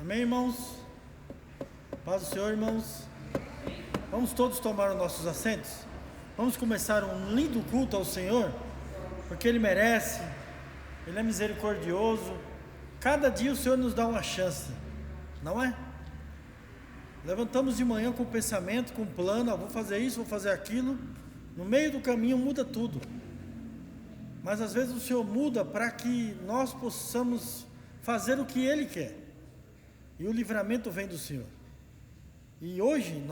Amém, irmãos? Paz do Senhor, irmãos. Vamos todos tomar os nossos assentos. Vamos começar um lindo culto ao Senhor, porque Ele merece, Ele é misericordioso. Cada dia o Senhor nos dá uma chance, não é? Levantamos de manhã com o pensamento, com o plano, vou fazer isso, vou fazer aquilo. No meio do caminho muda tudo. Mas às vezes o Senhor muda para que nós possamos fazer o que Ele quer. E o livramento vem do Senhor. E hoje,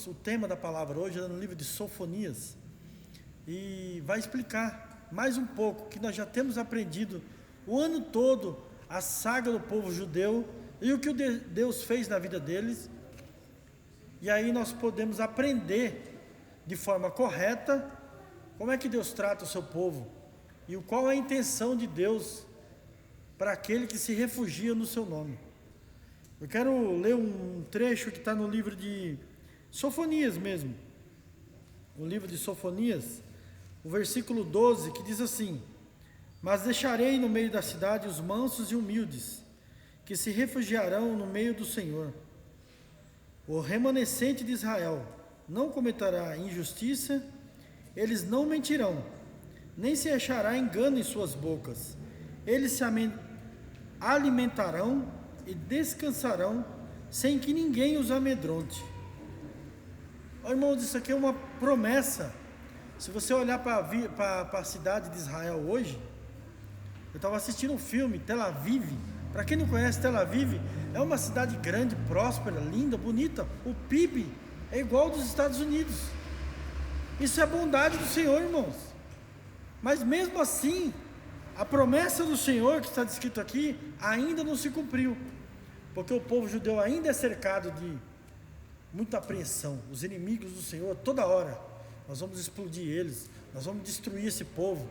o tema da palavra hoje é no livro de Sofonias. E vai explicar mais um pouco, que nós já temos aprendido o ano todo, a saga do povo judeu, e o que Deus fez na vida deles. E aí nós podemos aprender de forma correta, como é que Deus trata o seu povo, e qual a intenção de Deus para aquele que se refugia no seu nome. Eu quero ler um trecho que está no livro de Sofonias mesmo, o livro de Sofonias, o versículo 12, que diz assim: mas deixarei no meio da cidade os mansos e humildes, que se refugiarão no meio do Senhor. O remanescente de Israel não cometerá injustiça, eles não mentirão, nem se achará engano em suas bocas. Eles se alimentarão e descansarão, sem que ninguém os amedronte. Irmãos, isso aqui é uma promessa. Se você olhar para a cidade de Israel hoje, eu estava assistindo um filme, Tel Aviv. Para quem não conhece, Tel Aviv é uma cidade grande, próspera, linda, bonita. O PIB é igual ao dos Estados Unidos. Isso é bondade do Senhor, irmãos. Mas mesmo assim, a promessa do Senhor que está descrito aqui ainda não se cumpriu, porque o povo judeu ainda é cercado de muita apreensão. Os inimigos do Senhor, toda hora, nós vamos explodir eles, nós vamos destruir esse povo,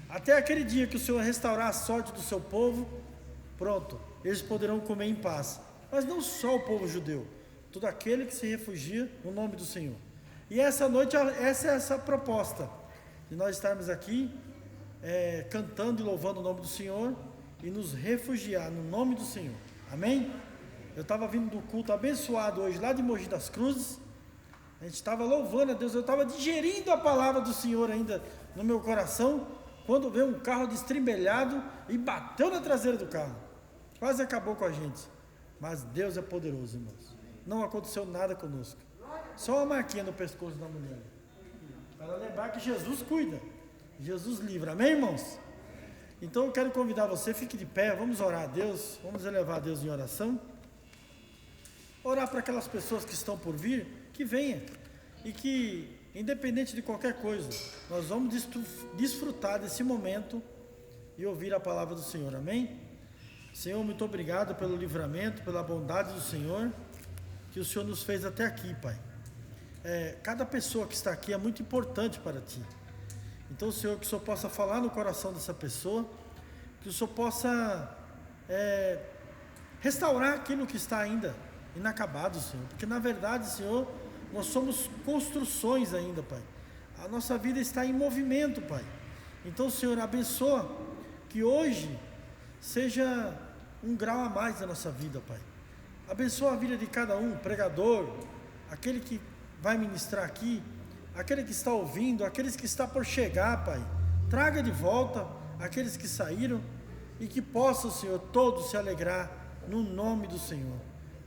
até aquele dia que o Senhor restaurar a sorte do seu povo, pronto, eles poderão comer em paz. Mas não só o povo judeu, todo aquele que se refugia no nome do Senhor. E essa noite, essa é essa proposta, de nós estarmos aqui, cantando e louvando o nome do Senhor, e nos refugiar no nome do Senhor, amém? Eu estava vindo do culto abençoado hoje, lá de Mogi das Cruzes, a gente estava louvando a Deus, eu estava digerindo a palavra do Senhor ainda no meu coração, quando veio um carro destrimbelhado e bateu na traseira do carro, quase acabou com a gente. Mas Deus é poderoso, irmãos, não aconteceu nada conosco, só uma marquinha no pescoço da mulher, para lembrar que Jesus cuida, Jesus livra, amém, irmãos? Então eu quero convidar você, fique de pé, vamos orar a Deus, vamos elevar a Deus em oração, orar para aquelas pessoas que estão por vir, que venham, e que, independente de qualquer coisa, nós vamos desfrutar desse momento e ouvir a palavra do Senhor, amém? Senhor, muito obrigado pelo livramento, pela bondade do Senhor, que o Senhor nos fez até aqui, Pai. Cada pessoa que está aqui é muito importante para Ti. Então, Senhor, que o Senhor possa falar no coração dessa pessoa, que o Senhor possa restaurar aquilo que está ainda inacabado, Senhor, porque na verdade, Senhor, nós somos construções ainda, Pai. A nossa vida está em movimento, Pai. Então, Senhor, abençoa que hoje seja um grau a mais da nossa vida, Pai. Abençoa a vida de cada um, pregador, aquele que vai ministrar aqui, aquele que está ouvindo, aqueles que está por chegar, Pai. Traga de volta aqueles que saíram e que possam, Senhor, todos se alegrar no nome do Senhor.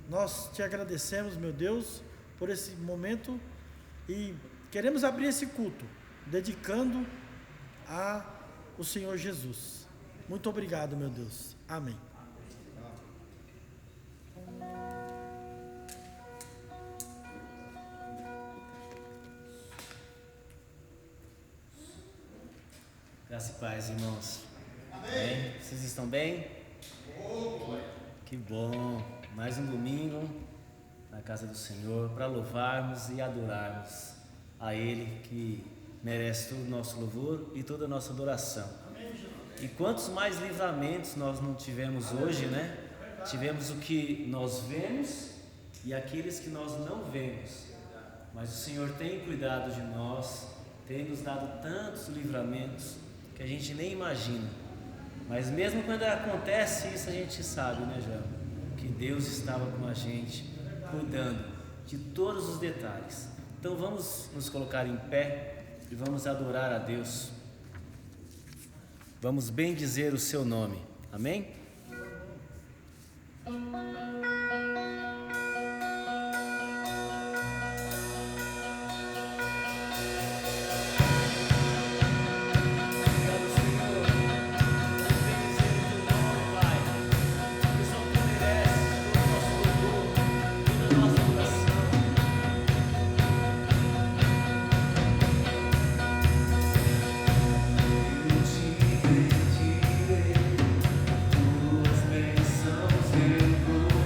Nós te agradecemos, meu Deus, por esse momento e queremos abrir esse culto dedicando ao Senhor Jesus. Muito obrigado, meu Deus. Amém. Graça e paz, irmãos. Amém? Vocês estão bem? Que bom. Mais um domingo na casa do Senhor para louvarmos e adorarmos a Ele, que merece todo o nosso louvor e toda a nossa adoração. E quantos mais livramentos nós não tivemos hoje, né? Tivemos o que nós vemos e aqueles que nós não vemos. Mas o Senhor tem cuidado de nós, tem nos dado tantos livramentos que a gente nem imagina. Mas mesmo quando acontece isso, a gente sabe, né, João? que Deus estava com a gente, cuidando de todos os detalhes. Então vamos nos colocar em pé e vamos adorar a Deus. Vamos bendizer o seu nome. Amém? Tuas bênçãos eu vou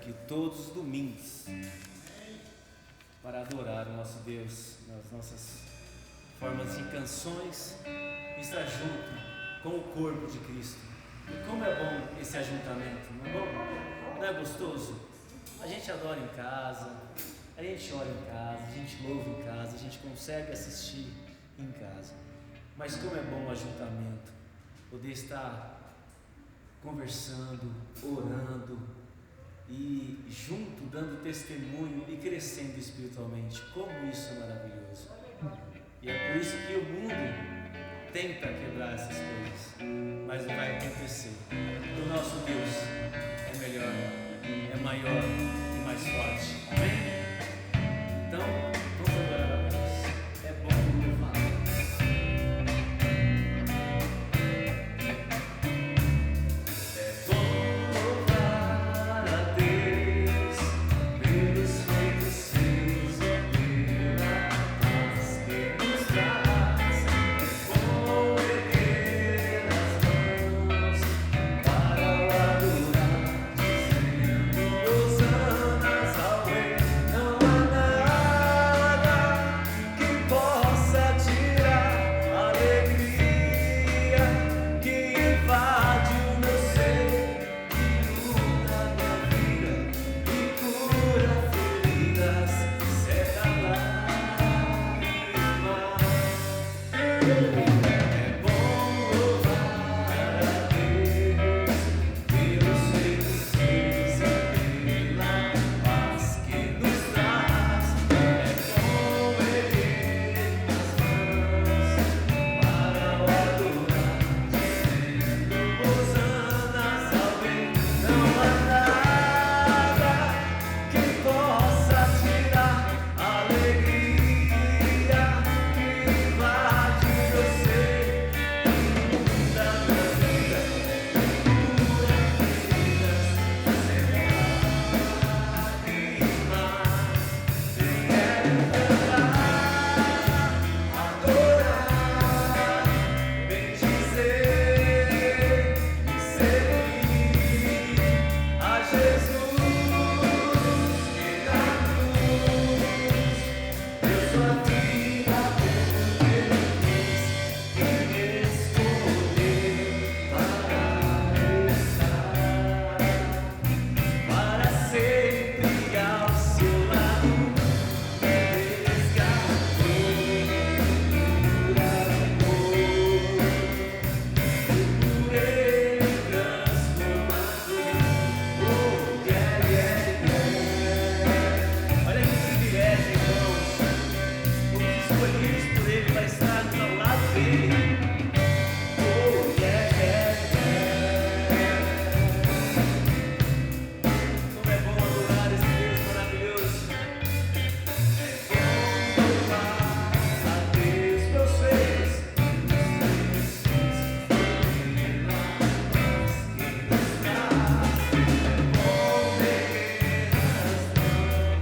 aqui todos os domingos para adorar o nosso Deus nas nossas formas de canções, estar junto com o corpo de Cristo. E como é bom esse ajuntamento, não é bom? Não é gostoso? A gente adora em casa, a gente ora em casa, a gente louva em casa, a gente consegue assistir em casa. Mas como é bom o ajuntamento, poder estar conversando, orando e junto, dando testemunho e crescendo espiritualmente. Como isso é maravilhoso! E é por isso que o mundo tenta quebrar essas coisas, mas não vai acontecer. O nosso Deus é melhor, é maior e mais forte. Amém? Então, vamos adorar a Deus. É bom louvar. É bom louvar a Deus pelos feitos seus e pela paz que nos traz. É bom erguer as mãos para o adorar, dizendo hosanas ao Rei. Não há nada que possa tirar a alegria que invade o meu ser, que muda minha vida e cura feridas, seca lágrimas. É bom louvar a Deus pelos feitos seus e pela paz que nos traz. É bom erguer as mãos para o adorar, dizendo hosanas ao Rei. Não há nada que possa tirar a alegria que invade meu ser, que muda minha vida, cura feridas, seca lágrimas. Quero cantar, adorar, bendizer e servir a Jesus que na cruz deu sua vida por feliz e me escolheu para estar para sempre ao seu lado. Me resgatou, por ele transformado. Oh, yeah, yeah, yeah. Olha que privilégio, irmãos. Os escolhidos por ele vai estar ao lado dele. Oh, yeah, yeah, yeah. Como é bom adorar esse Deus maravilhoso. É bom louvar a Deus pelos feitos, pela paz que nos traz. É bom erguer as mãos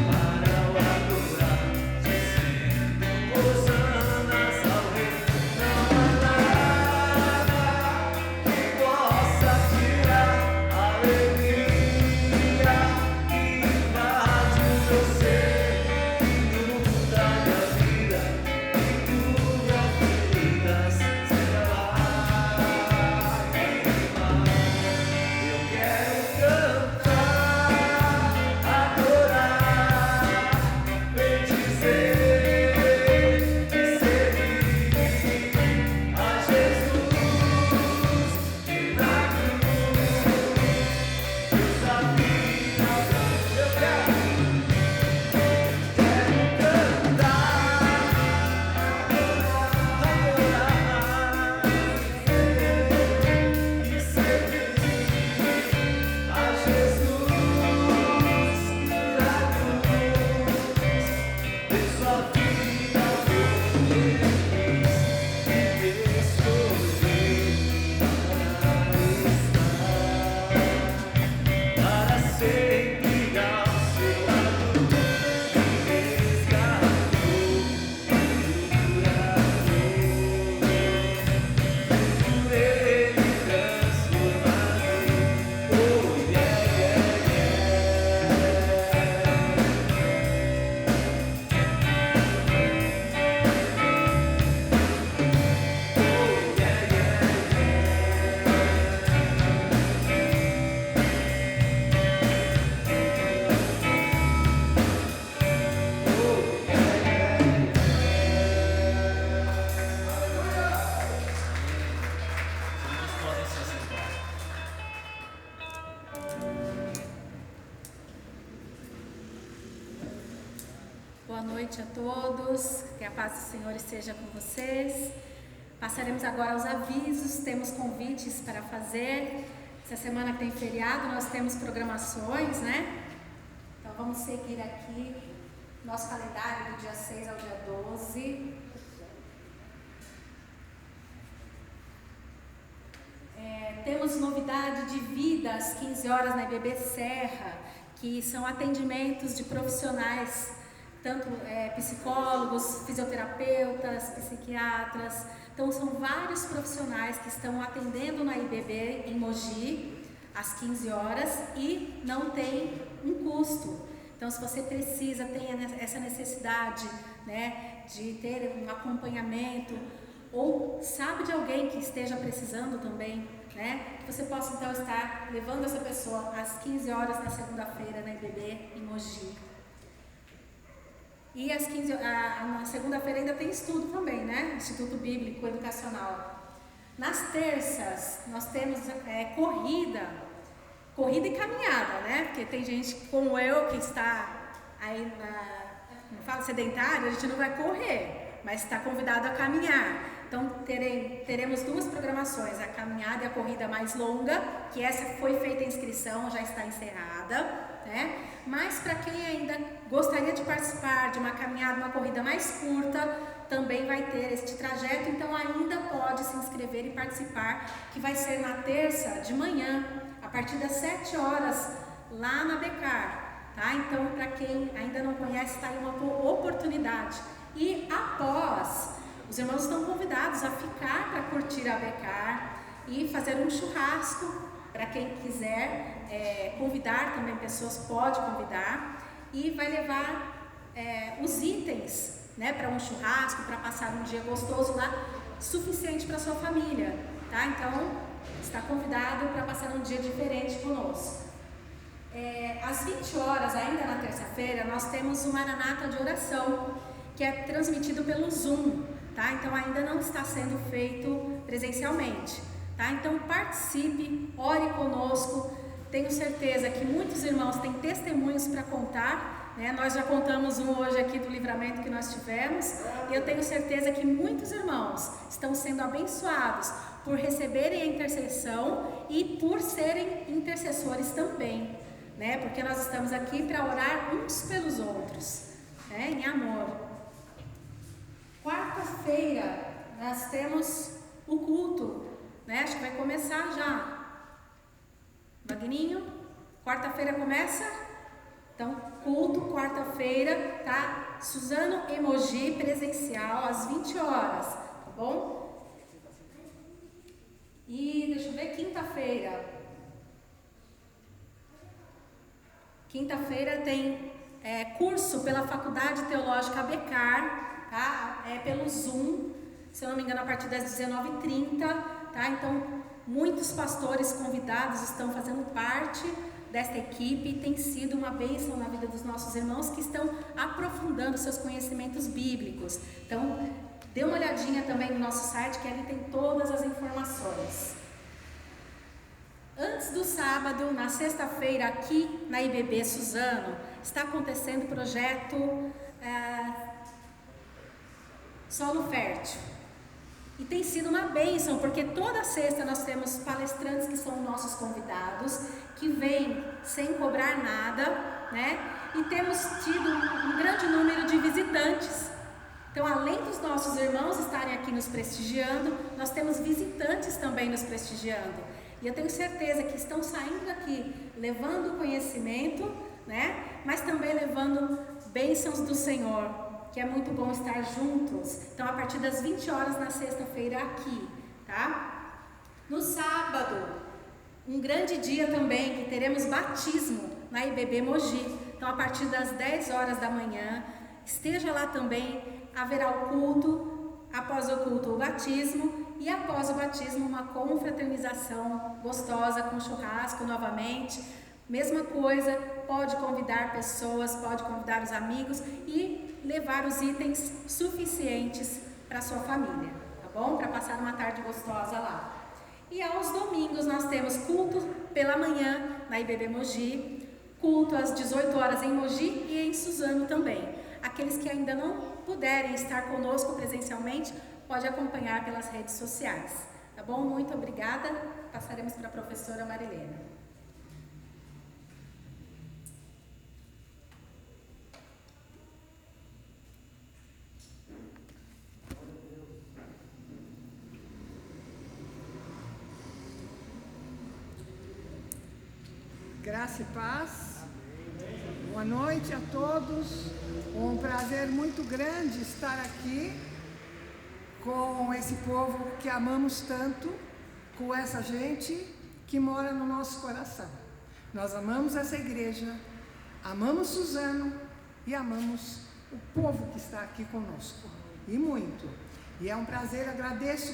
para o adorar, dizendo hosanas ao Rei. Não há nada que possa tirar a alegria que invade o meu ser, que muda minha vida e cura feridas, seca lágrimas. Eu quero cantar, adorar, bendizer e servir a Jesus que na cruz deu sua vida. Eu quero cantar, adorar e servir a Jesus que na cruz deu sua vida por feliz e me escolheu para sempre ao seu lado. Me resgatou, por ele transformado. Oh, yeah, yeah, yeah. a todos, que a paz do Senhor esteja com vocês. Passaremos agora aos avisos, temos convites para fazer. Essa semana que tem feriado, nós temos programações, né? Então vamos seguir aqui nosso calendário do dia 6 ao dia 12. Temos novidade de vida às 15 horas na IBB Serra, que são atendimentos de profissionais, tanto psicólogos, fisioterapeutas, psiquiatras. Então são vários profissionais que estão atendendo na IBB em Mogi às 15 horas e não tem um custo. Então se você precisa, tem essa necessidade, né, de ter um acompanhamento ou sabe de alguém que esteja precisando também, né, que você possa então estar levando essa pessoa às 15 horas na segunda-feira na IBB em Mogi. E às 15, na segunda-feira ainda tem estudo também, né? Instituto Bíblico Educacional. Nas terças nós temos corrida e caminhada, né? Porque tem gente como eu que está aí sedentário, a gente não vai correr, mas está convidado a caminhar. Então teremos duas programações, a caminhada e a corrida mais longa, que essa foi feita a inscrição, já está encerrada, né? Mas para quem ainda gostaria de participar de uma caminhada, uma corrida mais curta, também vai ter este trajeto, então ainda pode se inscrever e participar, que vai ser na terça de manhã, a partir das 7 horas, lá na Becar, tá? Então, para quem ainda não conhece, está aí uma oportunidade. E após, os irmãos estão convidados a ficar para curtir a Becar e fazer um churrasco. Para quem quiser convidar também pessoas, pode convidar, e vai levar os itens, né, para um churrasco, para passar um dia gostoso lá, suficiente para sua família, tá? Então, está convidado para passar um dia diferente conosco. Às 20 horas, ainda na terça-feira, nós temos o Maranata de oração, que é transmitido pelo Zoom, tá? Então, ainda não está sendo feito presencialmente. Tá? Então participe, ore conosco. Tenho certeza que muitos irmãos têm testemunhos para contar, né? Nós já contamos um hoje aqui do livramento que nós tivemos, e eu tenho certeza que muitos irmãos estão sendo abençoados por receberem a intercessão e por serem intercessores também, né? Porque nós estamos aqui para orar uns pelos outros, né? Em amor. Quarta-feira nós temos o culto, né? Acho que vai começar já. Magninho, quarta-feira começa? Então, culto, quarta-feira, tá? Suzano Emoji, presencial, às 20 horas, tá bom? E deixa eu ver, quinta-feira. Quinta-feira tem curso pela Faculdade Teológica Becar, tá? Pelo Zoom, se eu não me engano, a partir das 19h30. Tá? Então, muitos pastores convidados estão fazendo parte desta equipe e tem sido uma bênção na vida dos nossos irmãos que estão aprofundando seus conhecimentos bíblicos. Então, dê uma olhadinha também no nosso site, que ali tem todas as informações. Antes do sábado, na sexta-feira, aqui na IBB Suzano, está acontecendo o projeto Solo Fértil. E tem sido uma bênção, porque toda sexta nós temos palestrantes que são nossos convidados, que vêm sem cobrar nada, né? E temos tido um grande número de visitantes. Então, além dos nossos irmãos estarem aqui nos prestigiando, nós temos visitantes também nos prestigiando. E eu tenho certeza que estão saindo daqui levando conhecimento, né? Mas também levando bênçãos do Senhor, que é muito bom estar juntos. Então, a partir das 20 horas na sexta-feira aqui, tá? No sábado, um grande dia também, que teremos batismo na IBB Mogi. Então, a partir das 10 horas da manhã, esteja lá também, haverá o culto, após o culto o batismo, e após o batismo uma confraternização gostosa com churrasco novamente. Mesma coisa, pode convidar pessoas, pode convidar os amigos e levar os itens suficientes para a sua família, tá bom? Para passar uma tarde gostosa lá. E aos domingos nós temos culto pela manhã na IBB Mogi, culto às 18 horas em Mogi e em Suzano também. Aqueles que ainda não puderem estar conosco presencialmente, pode acompanhar pelas redes sociais. Tá bom? Muito obrigada. Passaremos para a professora Marilena. Graça e paz. Boa noite a todos. Um prazer muito grande estar aqui com esse povo que amamos tanto, com essa gente que mora no nosso coração. Nós amamos essa igreja, amamos Suzano e amamos o povo que está aqui conosco. E muito. E é um prazer, agradeço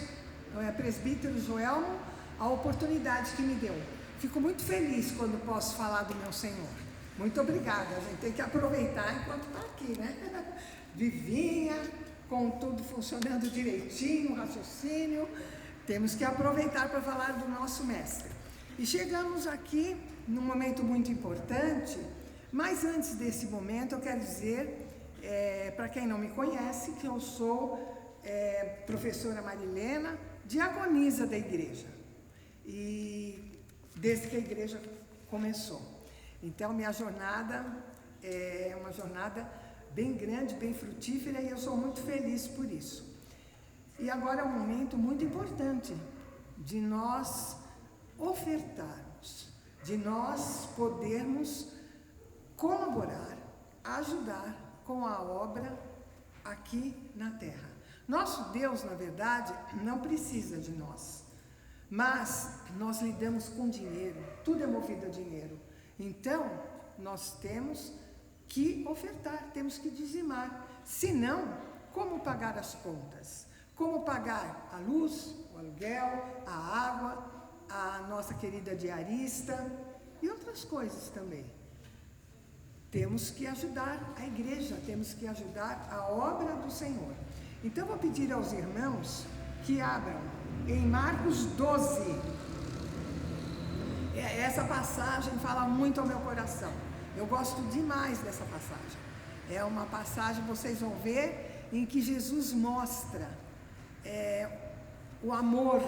ao presbítero Joelmo a oportunidade que me deu. Fico muito feliz quando posso falar do meu Senhor. Muito obrigada. A gente tem que aproveitar enquanto está aqui, né? Vivinha, com tudo funcionando direitinho, raciocínio. Temos que aproveitar para falar do nosso mestre. E chegamos aqui num momento muito importante, mas antes desse momento eu quero dizer, para quem não me conhece, que eu sou professora Marilena, diaconisa da igreja. E desde que a igreja começou. Então, minha jornada é uma jornada bem grande, bem frutífera, e eu sou muito feliz por isso. E agora é um momento muito importante de nós ofertarmos, de nós podermos colaborar, ajudar com a obra aqui na terra. Nosso Deus, na verdade, não precisa de nós. Mas nós lidamos com dinheiro, tudo é movido a dinheiro. Então, nós temos que ofertar, temos que dizimar. Senão, como pagar as contas? Como pagar a luz, o aluguel, a água, a nossa querida diarista e outras coisas também. Temos que ajudar a igreja, temos que ajudar a obra do Senhor. Então, vou pedir aos irmãos que abram em Marcos 12, essa passagem fala muito ao meu coração. Eu gosto demais dessa passagem. É uma passagem, vocês vão ver, em que Jesus mostra o amor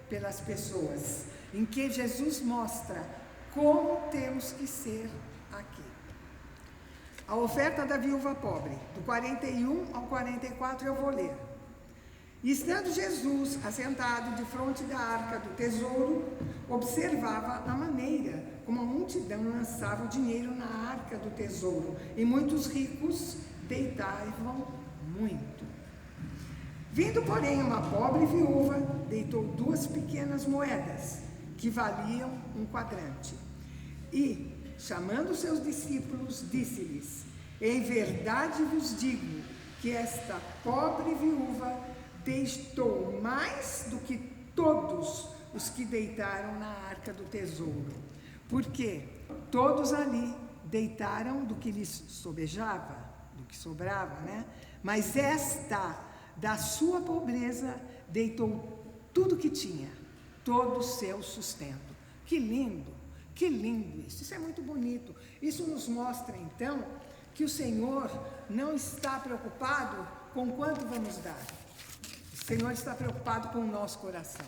pelas pessoas, em que Jesus mostra como temos que ser aqui. A oferta da viúva pobre, do 41 ao 44 eu vou ler. E estando Jesus assentado defronte da arca do tesouro, observava a maneira como a multidão lançava o dinheiro na arca do tesouro, e muitos ricos deitavam muito. Vindo, porém, uma pobre viúva, deitou 2 pequenas moedas, que valiam 1 quadrante. E, chamando seus discípulos, disse-lhes: em verdade vos digo que esta pobre viúva deitou mais do que todos os que deitaram na arca do tesouro, porque todos ali deitaram do que lhes sobejava, do que sobrava, né? Mas esta, da sua pobreza, deitou tudo que tinha, todo o seu sustento. Que lindo isso, isso é muito bonito. Isso nos mostra então que o Senhor não está preocupado com quanto vamos dar. O Senhor está preocupado com o nosso coração.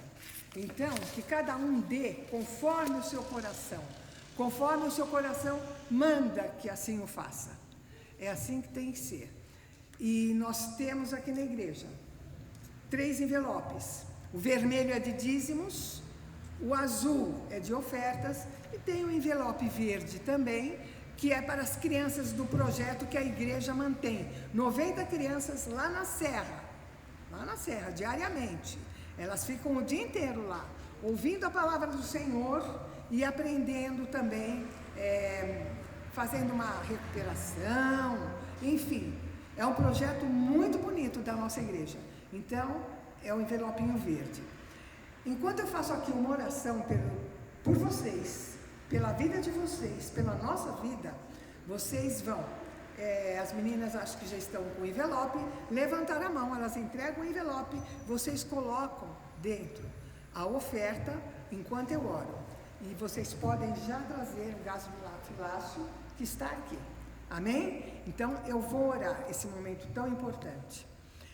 Então, que cada um dê conforme o seu coração. Conforme o seu coração manda que assim o faça. É assim que tem que ser. E nós temos aqui na igreja 3 envelopes. O vermelho é de dízimos, o azul é de ofertas e tem um envelope verde também, que é para as crianças do projeto que a igreja mantém. 90 crianças lá na Serra, diariamente. Elas ficam o dia inteiro lá, ouvindo a palavra do Senhor e aprendendo também, fazendo uma recuperação, enfim. É um projeto muito bonito da nossa igreja. Então, é o envelopinho verde. Enquanto eu faço aqui uma oração por vocês, pela vida de vocês, pela nossa vida, vocês vão, as meninas acho que já estão com o envelope, levantar a mão, elas entregam o envelope, vocês colocam dentro a oferta enquanto eu oro. E vocês podem já trazer o gasofilácio que está aqui. Amém? Então eu vou orar esse momento tão importante.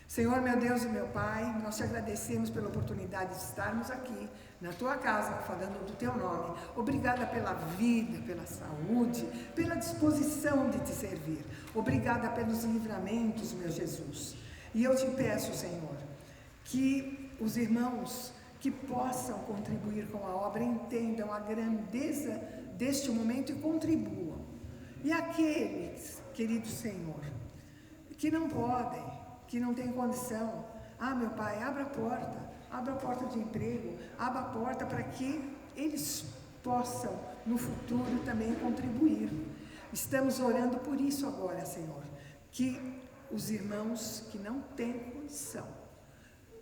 Senhor, meu Deus e meu Pai, nós te agradecemos pela oportunidade de estarmos aqui na tua casa, falando do teu nome. Obrigada pela vida, pela saúde, pela disposição de te servir. Obrigada pelos livramentos, meu Jesus. E eu te peço, Senhor, que os irmãos que possam contribuir com a obra entendam a grandeza deste momento e contribuam. E aqueles, querido Senhor, que não podem, que não têm condição, meu Pai, abra a porta de emprego, abra a porta para que eles possam no futuro também contribuir. Estamos orando por isso agora, Senhor, que os irmãos que não têm condição,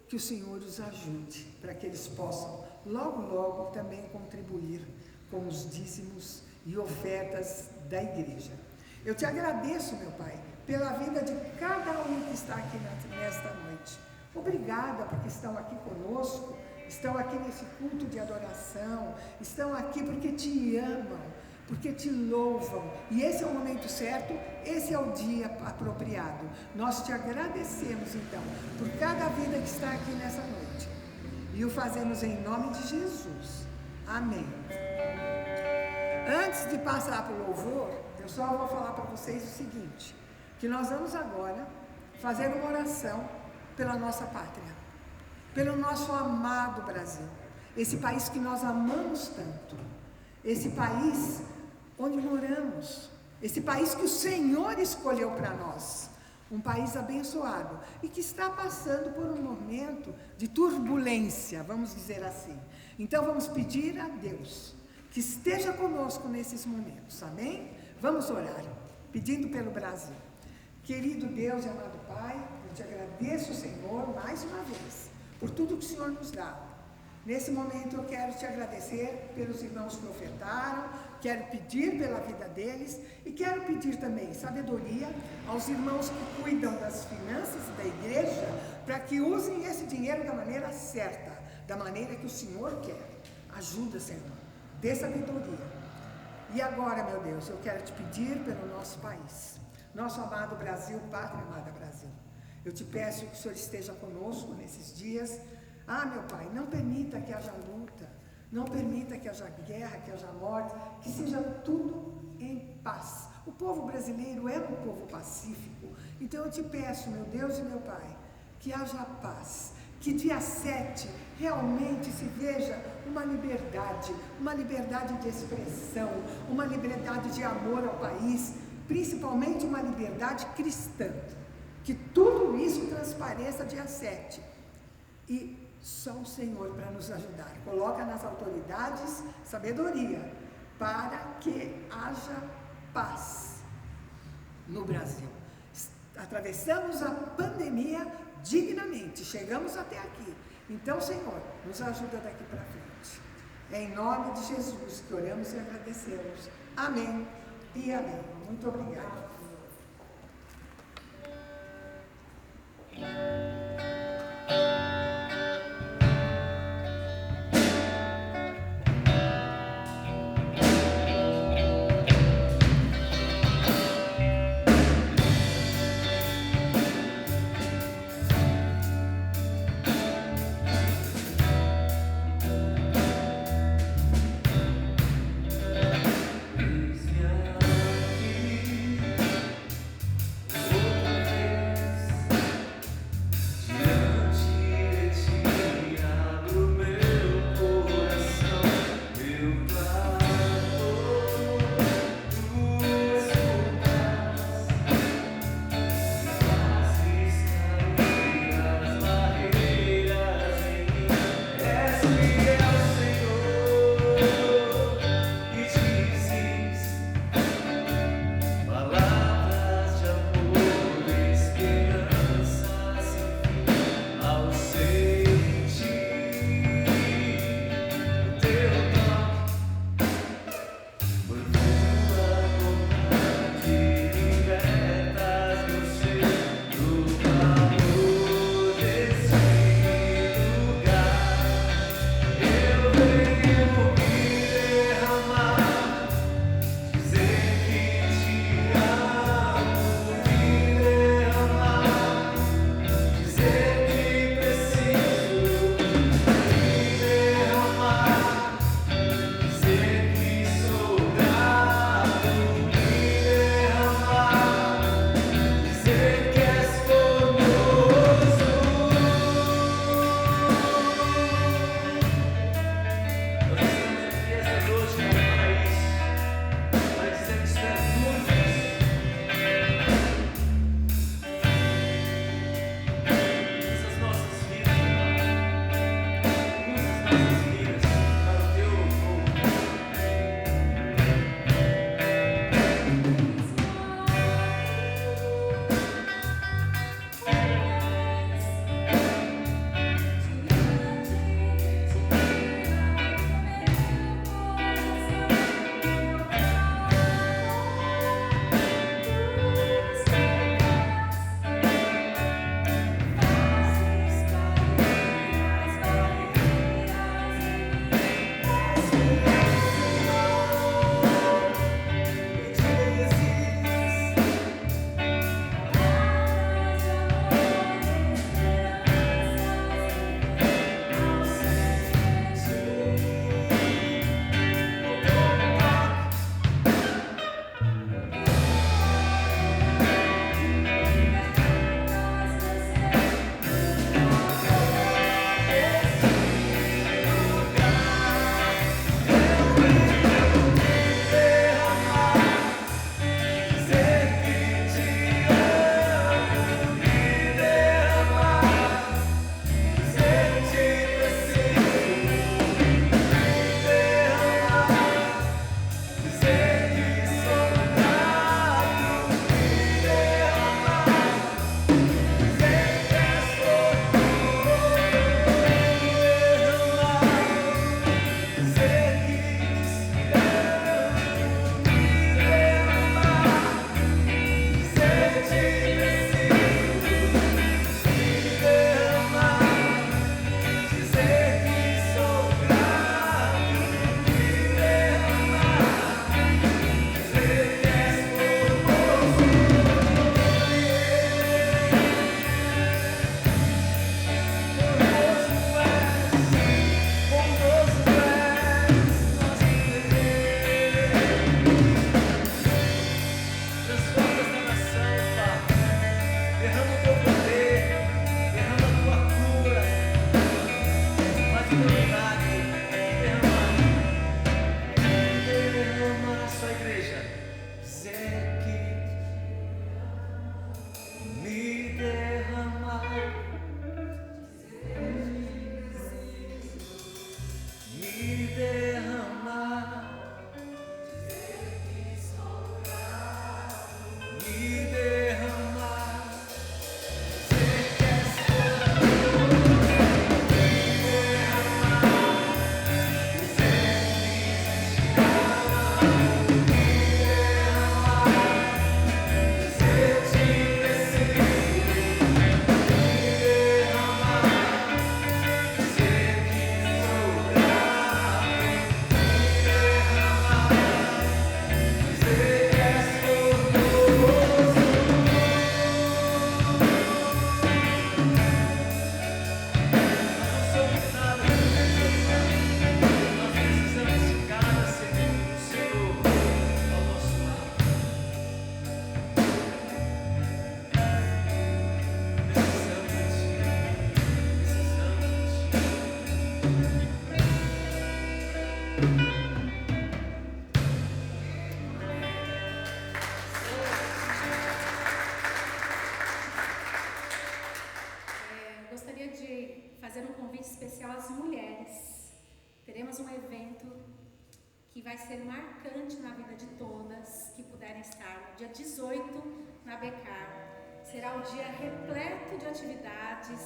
que o Senhor os ajude para que eles possam logo também contribuir com os dízimos e ofertas da igreja. Eu te agradeço, meu Pai, pela vida de cada um que está aqui nesta noite. Obrigada porque estão aqui conosco, estão aqui nesse culto de adoração, estão aqui porque te amam, porque te louvam. E esse é o momento certo, esse é o dia apropriado. Nós te agradecemos, então, por cada vida que está aqui nessa noite. E o fazemos em nome de Jesus. Amém. Antes de passar para o louvor, eu só vou falar para vocês o seguinte, que nós vamos agora fazer uma oração pela nossa pátria, pelo nosso amado Brasil, esse país que nós amamos tanto, esse país onde moramos, esse país que o Senhor escolheu para nós, um país abençoado e que está passando por um momento de turbulência, vamos dizer assim. Então vamos pedir a Deus que esteja conosco nesses momentos, amém? Vamos orar, pedindo pelo Brasil. Querido Deus e amado Pai, eu te agradeço, Senhor, mais uma vez, por tudo que o Senhor nos dá. Nesse momento eu quero te agradecer pelos irmãos que ofertaram, quero pedir pela vida deles e quero pedir também sabedoria aos irmãos que cuidam das finanças da igreja para que usem esse dinheiro da maneira certa, da maneira que o Senhor quer. Ajuda, Senhor, dê sabedoria. E agora, meu Deus, eu quero te pedir pelo nosso país, nosso amado Brasil, pátria amada Brasil. Eu te peço que o Senhor esteja conosco nesses dias. Meu Pai, não permita que haja luta, não permita que haja guerra, que haja morte, que seja tudo em paz. O povo brasileiro é um povo pacífico, então eu te peço, meu Deus e meu Pai, que haja paz, que dia 7 realmente se veja uma liberdade de expressão, uma liberdade de amor ao país, principalmente uma liberdade cristã, que tudo isso transpareça dia 7. E só o Senhor para nos ajudar. Coloca nas autoridades sabedoria para que haja paz no Brasil. Atravessamos a pandemia dignamente, chegamos até aqui. Então, Senhor, nos ajuda daqui para frente. É em nome de Jesus que oramos e agradecemos. Amém e amém. Muito obrigada. fazer um convite especial às mulheres. Teremos um evento que vai ser marcante na vida de todas que puderem estar no dia 18 na Becar. Será um dia repleto de atividades,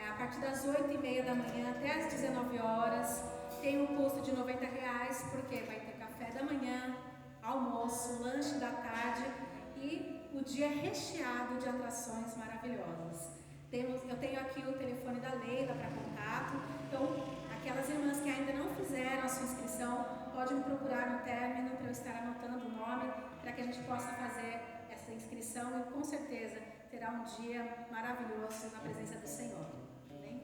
a partir das 8h30 da manhã até as 19 horas. Tem um custo de R$90, porque vai ter café da manhã, almoço, lanche da tarde e o dia recheado de atrações maravilhosas. Eu tenho aqui o telefone da Leila para contato, então aquelas irmãs que ainda não fizeram a sua inscrição, podem me procurar no término para eu estar anotando o nome, para que a gente possa fazer essa inscrição e com certeza terá um dia maravilhoso na presença do Senhor. Amém?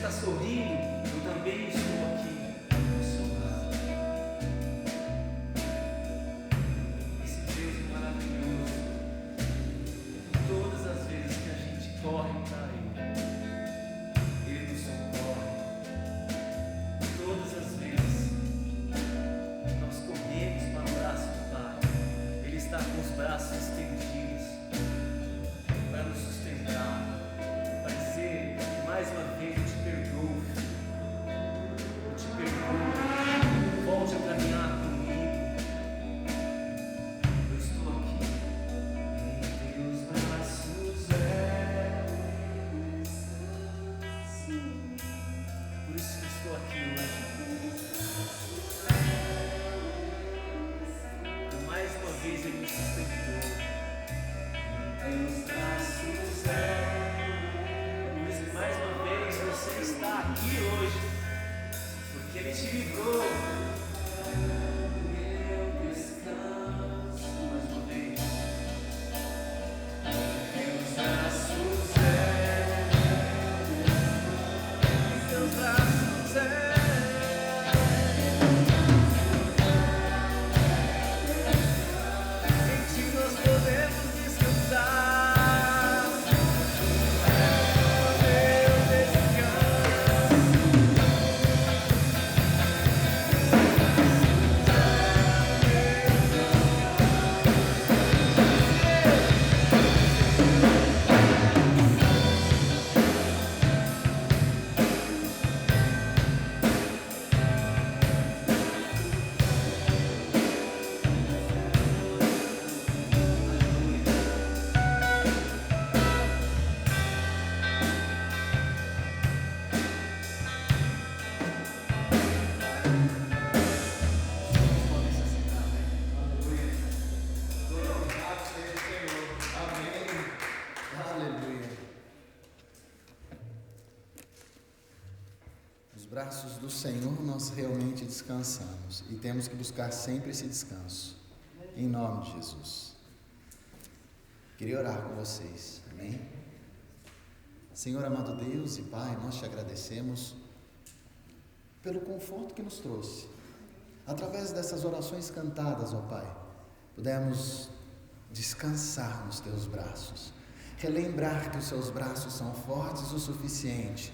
está sorrindo, eu também estou aqui do seu lado. Esse Deus é maravilhoso. Todas as vezes que a gente corre para Ele nos socorre. Todas as vezes nós corremos para o braço do Pai, Ele está com os braços estendidos para nos sustentar, para dizer mais uma vez: eu te perdoo, filho. Eu te perdoo. Volte a caminhar comigo. Eu estou aqui em teus braços. Por isso que eu estou aqui hoje. E mais uma vez Ele me sustentou. Em teus braços Por isso que mais uma vez você está aqui hoje, porque Ele te livrou. Meu descanso, mais uma vez. Em teus braços em teus braços em ti nós podemos descansar. Meu descanso. Aleluia. Nos braços do Senhor nós realmente descansamos e temos que buscar sempre esse descanso, em nome de Jesus. Queria orar com vocês, amém? Senhor amado Deus e Pai, nós te agradecemos pelo conforto que nos trouxe. Através dessas orações cantadas, ó Pai, pudemos descansar nos teus braços, relembrar que os seus braços são fortes o suficiente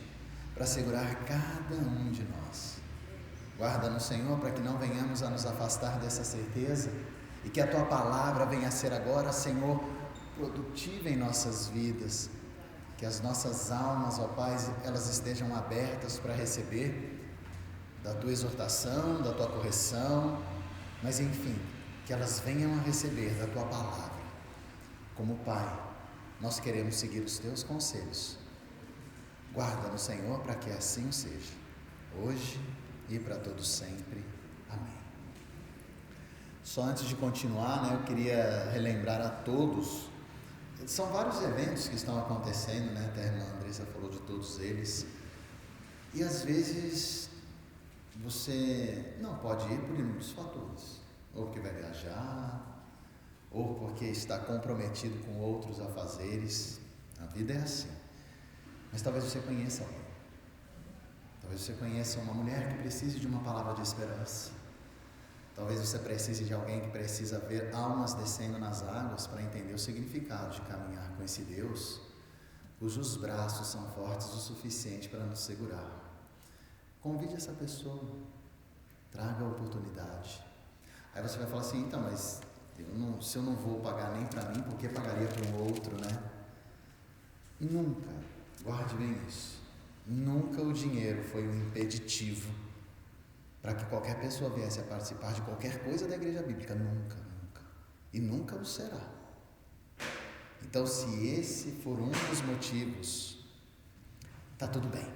para segurar cada um de nós. Guarda-nos, Senhor, para que não venhamos a nos afastar dessa certeza e que a tua palavra venha a ser agora, Senhor, produtiva em nossas vidas, que as nossas almas, ó Pai, elas estejam abertas para receber da tua exortação, da tua correção, mas enfim, que elas venham a receber da tua palavra. Como Pai, nós queremos seguir os teus conselhos. Guarda-nos, Senhor, para que assim seja, hoje e para todos sempre. Amém. Só antes de continuar, eu queria relembrar a todos, são vários eventos que estão acontecendo, até a irmã Andressa falou de todos eles, e às vezes você não pode ir por inúmeros fatores, ou porque vai viajar, ou porque está comprometido com outros afazeres. A vida é assim. Mas talvez você conheça alguém, talvez você conheça uma mulher que precise de uma palavra de esperança, talvez você precise de alguém que precisa ver almas descendo nas águas para entender o significado de caminhar com esse Deus, cujos braços são fortes o suficiente para nos segurar. Convide essa pessoa, traga a oportunidade. Aí você vai falar assim: então, mas se eu não vou pagar nem para mim, por que pagaria para um outro, Nunca, guarde bem isso, nunca o dinheiro foi um impeditivo para que qualquer pessoa viesse a participar de qualquer coisa da igreja bíblica, nunca, e nunca o será. Então, se esse for um dos motivos, tá tudo bem,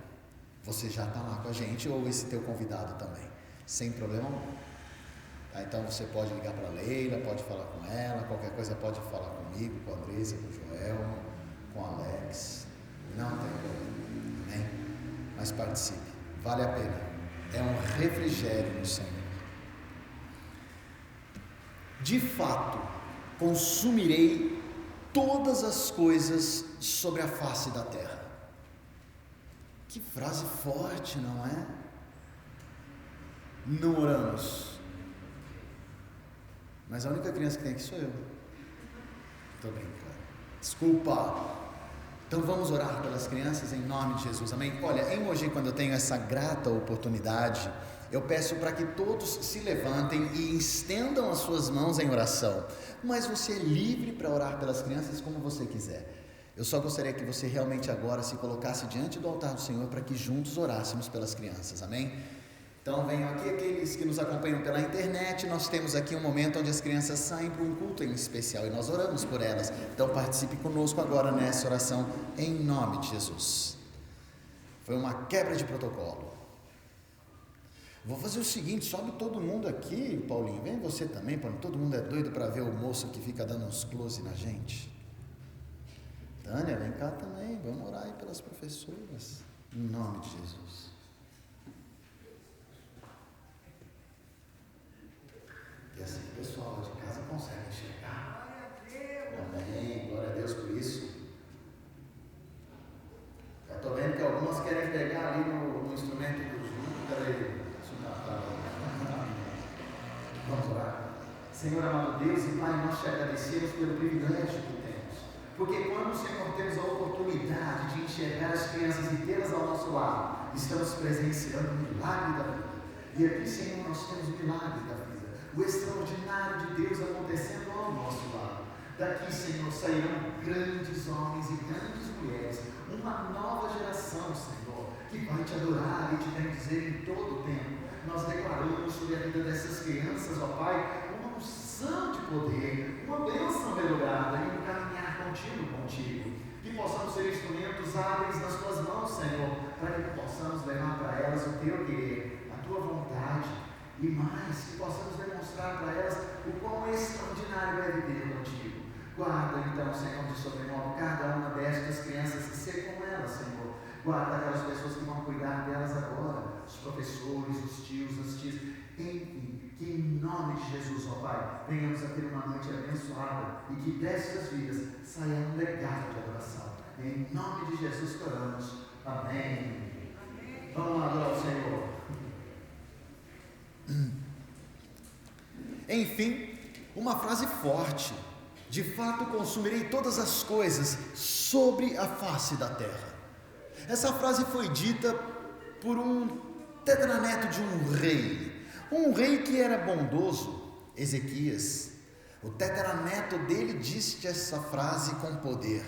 você já está lá com a gente, ou esse teu convidado também, sem problema algum. Então você pode ligar para a Leila, pode falar com ela, qualquer coisa pode falar comigo, com a Andressa, com o Joel, com o Alex, não tem problema, amém? Mas participe, vale a pena, é um refrigério no Senhor. De fato, consumirei todas as coisas sobre a face da terra. Que frase forte, não é? Não oramos. Mas a única criança que tem aqui sou eu. Estou brincando. Desculpa. Então vamos orar pelas crianças em nome de Jesus, amém? Olha, em Mogi, quando eu tenho essa grata oportunidade, eu peço para que todos se levantem e estendam as suas mãos em oração. Mas você é livre para orar pelas crianças como você quiser. Eu só gostaria que você realmente agora se colocasse diante do altar do Senhor para que juntos orássemos pelas crianças, amém? Então venham aqui aqueles que nos acompanham pela internet. Nós temos aqui um momento onde as crianças saem para um culto em especial e nós oramos por elas. Então participe conosco agora nessa oração em nome de Jesus. Foi uma quebra de protocolo. Vou fazer o seguinte, sobe todo mundo aqui, Paulinho, vem você também, Paulinho. Todo mundo é doido para ver o moço que fica dando uns close na gente. Tânia, vem cá também, vamos orar aí pelas professoras, em nome de Jesus. E assim o pessoal lá de casa consegue enxergar. Amém, glória a Deus por isso. Eu estou vendo que algumas querem pegar ali no instrumento do Zoom. Peraí, vamos orar. Senhor amado Deus e Pai, nós te agradecemos pelo privilégio que temos. Porque quando, Senhor, temos a oportunidade de enxergar as crianças e tê-las ao nosso lado, estamos presenciando o milagre da vida. E aqui, Senhor, nós temos o milagre da vida. O extraordinário de Deus acontecendo ao nosso lado. Daqui, Senhor, sairão grandes homens e grandes mulheres, uma nova geração, Senhor, que vai te adorar e te bendizer em todo o tempo. Nós declaramos sobre a vida dessas crianças, ó Pai, uma unção de poder, uma bênção melhorada e um caminhar contigo. Que possamos ser instrumentos hábeis nas tuas mãos, Senhor, para que possamos levar para elas o teu querer, a tua vontade. E mais, que possamos demonstrar para elas o quão extraordinário é viver contigo. Guarda então, Senhor, de sobremodo cada uma destas crianças e ser como elas, Senhor. Guarda aquelas pessoas que vão cuidar delas agora, os professores, os tios, as tias, enfim, que em nome de Jesus, ó Pai, venhamos a ter uma noite abençoada e que destas vidas saia um legado de adoração. Em nome de Jesus que oramos. Amém. Vamos lá, adorar o Senhor. Enfim, uma frase forte. De fato consumirei todas as coisas sobre a face da terra. Essa frase foi dita por um tetraneto de um rei que era bondoso, Ezequias. O tetraneto dele disse essa frase com poder.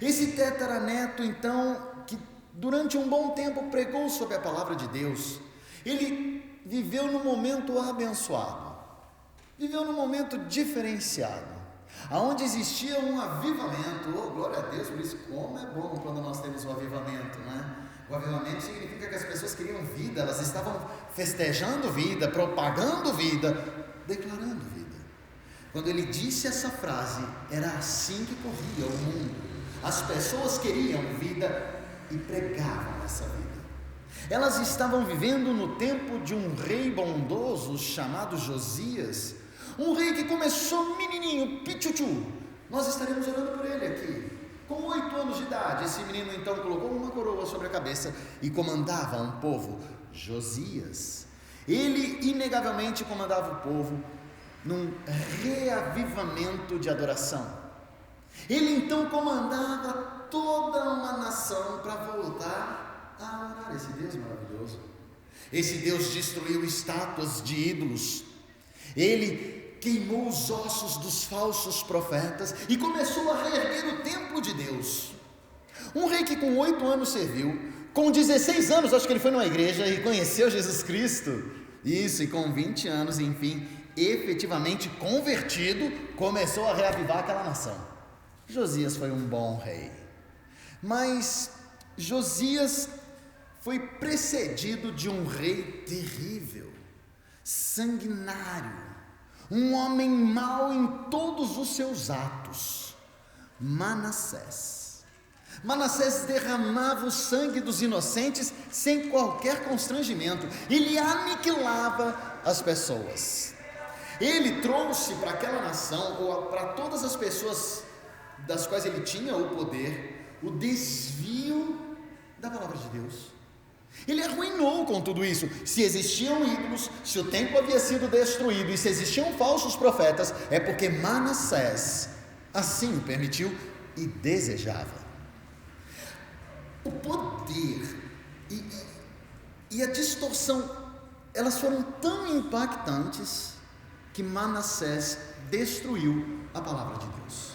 Esse tetraneto, então, que durante um bom tempo pregou sobre a palavra de Deus, ele viveu num momento abençoado, viveu num momento diferenciado, aonde existia um avivamento. Oh, glória a Deus por isso. Como é bom quando nós temos um avivamento, né? O avivamento significa que as pessoas queriam vida, elas estavam festejando vida, propagando vida, declarando vida. Quando ele disse essa frase, era assim que corria o mundo. As pessoas queriam vida e pregavam essa vida. Elas estavam vivendo no tempo de um rei bondoso chamado Josias, um rei que começou menininho, pichuchu. Nós estaremos orando por ele aqui. Com 8 anos de idade, esse menino então colocou uma coroa sobre a cabeça e comandava um povo. Josias, ele inegavelmente comandava o povo num reavivamento de adoração. Ele então comandava toda uma nação para voltar a orar esse Deus maravilhoso. Esse Deus destruiu estátuas de ídolos. Ele queimou os ossos dos falsos profetas e começou a reerguer o templo de Deus. Um rei que com 8 anos serviu, com 16 anos acho que ele foi numa igreja e conheceu Jesus Cristo, isso, e com 20 anos, enfim, efetivamente convertido, começou a reavivar aquela nação. Josias foi um bom rei, mas Josias foi precedido de um rei terrível, sanguinário, um homem mau em todos os seus atos, Manassés. Manassés derramava o sangue dos inocentes sem qualquer constrangimento, ele aniquilava as pessoas. Ele trouxe para aquela nação, ou para todas as pessoas das quais ele tinha o poder, o desvio da palavra de Deus. Ele arruinou com tudo isso. Se existiam ídolos, se o templo havia sido destruído e se existiam falsos profetas, é porque Manassés assim o permitiu e desejava. O poder e a distorção, elas foram tão impactantes que Manassés destruiu a palavra de Deus.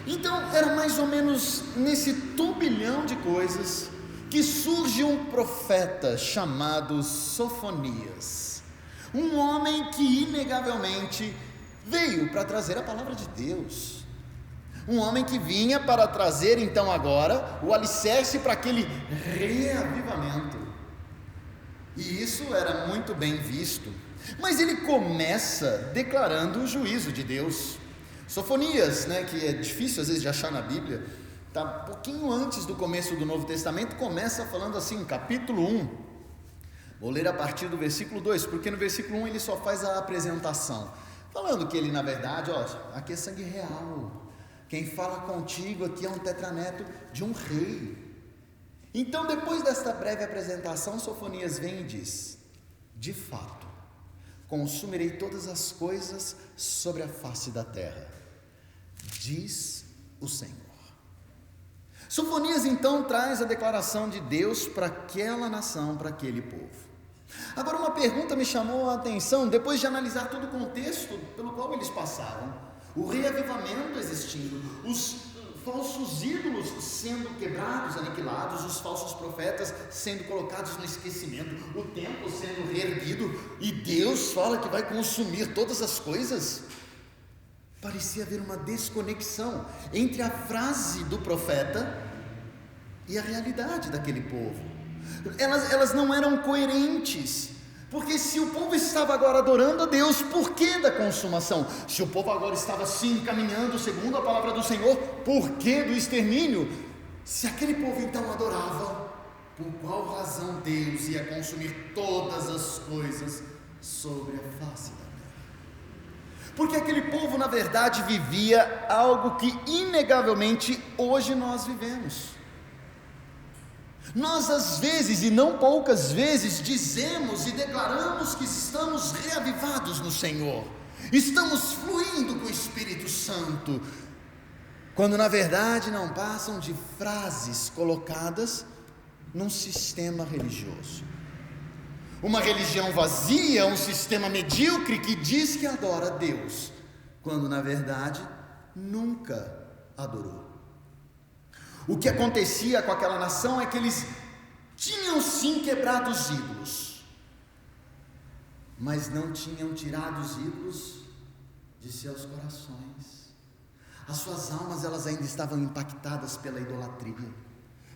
Então era mais ou menos nesse turbilhão de coisas que surge um profeta chamado Sofonias, um homem que inegavelmente veio para trazer a palavra de Deus, um homem que vinha para trazer então agora o alicerce para aquele reavivamento, e isso era muito bem visto. Mas ele começa declarando o juízo de Deus. Sofonias, que é difícil às vezes de achar na Bíblia, está um pouquinho antes do começo do Novo Testamento, começa falando assim, capítulo 1, vou ler a partir do versículo 2, porque no versículo 1 ele só faz a apresentação, falando que ele na verdade, aqui é sangue real, quem fala contigo aqui é um tetraneto de um rei. Então depois desta breve apresentação, Sofonias vem e diz: de fato, consumirei todas as coisas sobre a face da terra, diz o Senhor. Sofonias então traz a declaração de Deus para aquela nação, para aquele povo. Agora uma pergunta me chamou a atenção, depois de analisar todo o contexto pelo qual eles passavam, o reavivamento existindo, os falsos ídolos sendo quebrados, aniquilados, os falsos profetas sendo colocados no esquecimento, o templo sendo reerguido, e Deus fala que vai consumir todas as coisas. Parecia haver uma desconexão entre a frase do profeta e a realidade daquele povo. Elas não eram coerentes, porque se o povo estava agora adorando a Deus, por que da consumação? Se o povo agora estava sim caminhando segundo a palavra do Senhor, por que do extermínio? Se aquele povo então adorava, por qual razão Deus ia consumir todas as coisas sobre a face da terra? Porque aquele povo na verdade vivia algo que inegavelmente hoje nós vivemos. Nós às vezes, e não poucas vezes, dizemos e declaramos que estamos reavivados no Senhor, estamos fluindo com o Espírito Santo, quando na verdade não passam de frases colocadas num sistema religioso, uma religião vazia, um sistema medíocre que diz que adora a Deus, quando na verdade nunca adorou. O que acontecia com aquela nação é que eles tinham sim quebrado os ídolos, mas não tinham tirado os ídolos de seus corações. As suas almas, elas ainda estavam impactadas pela idolatria,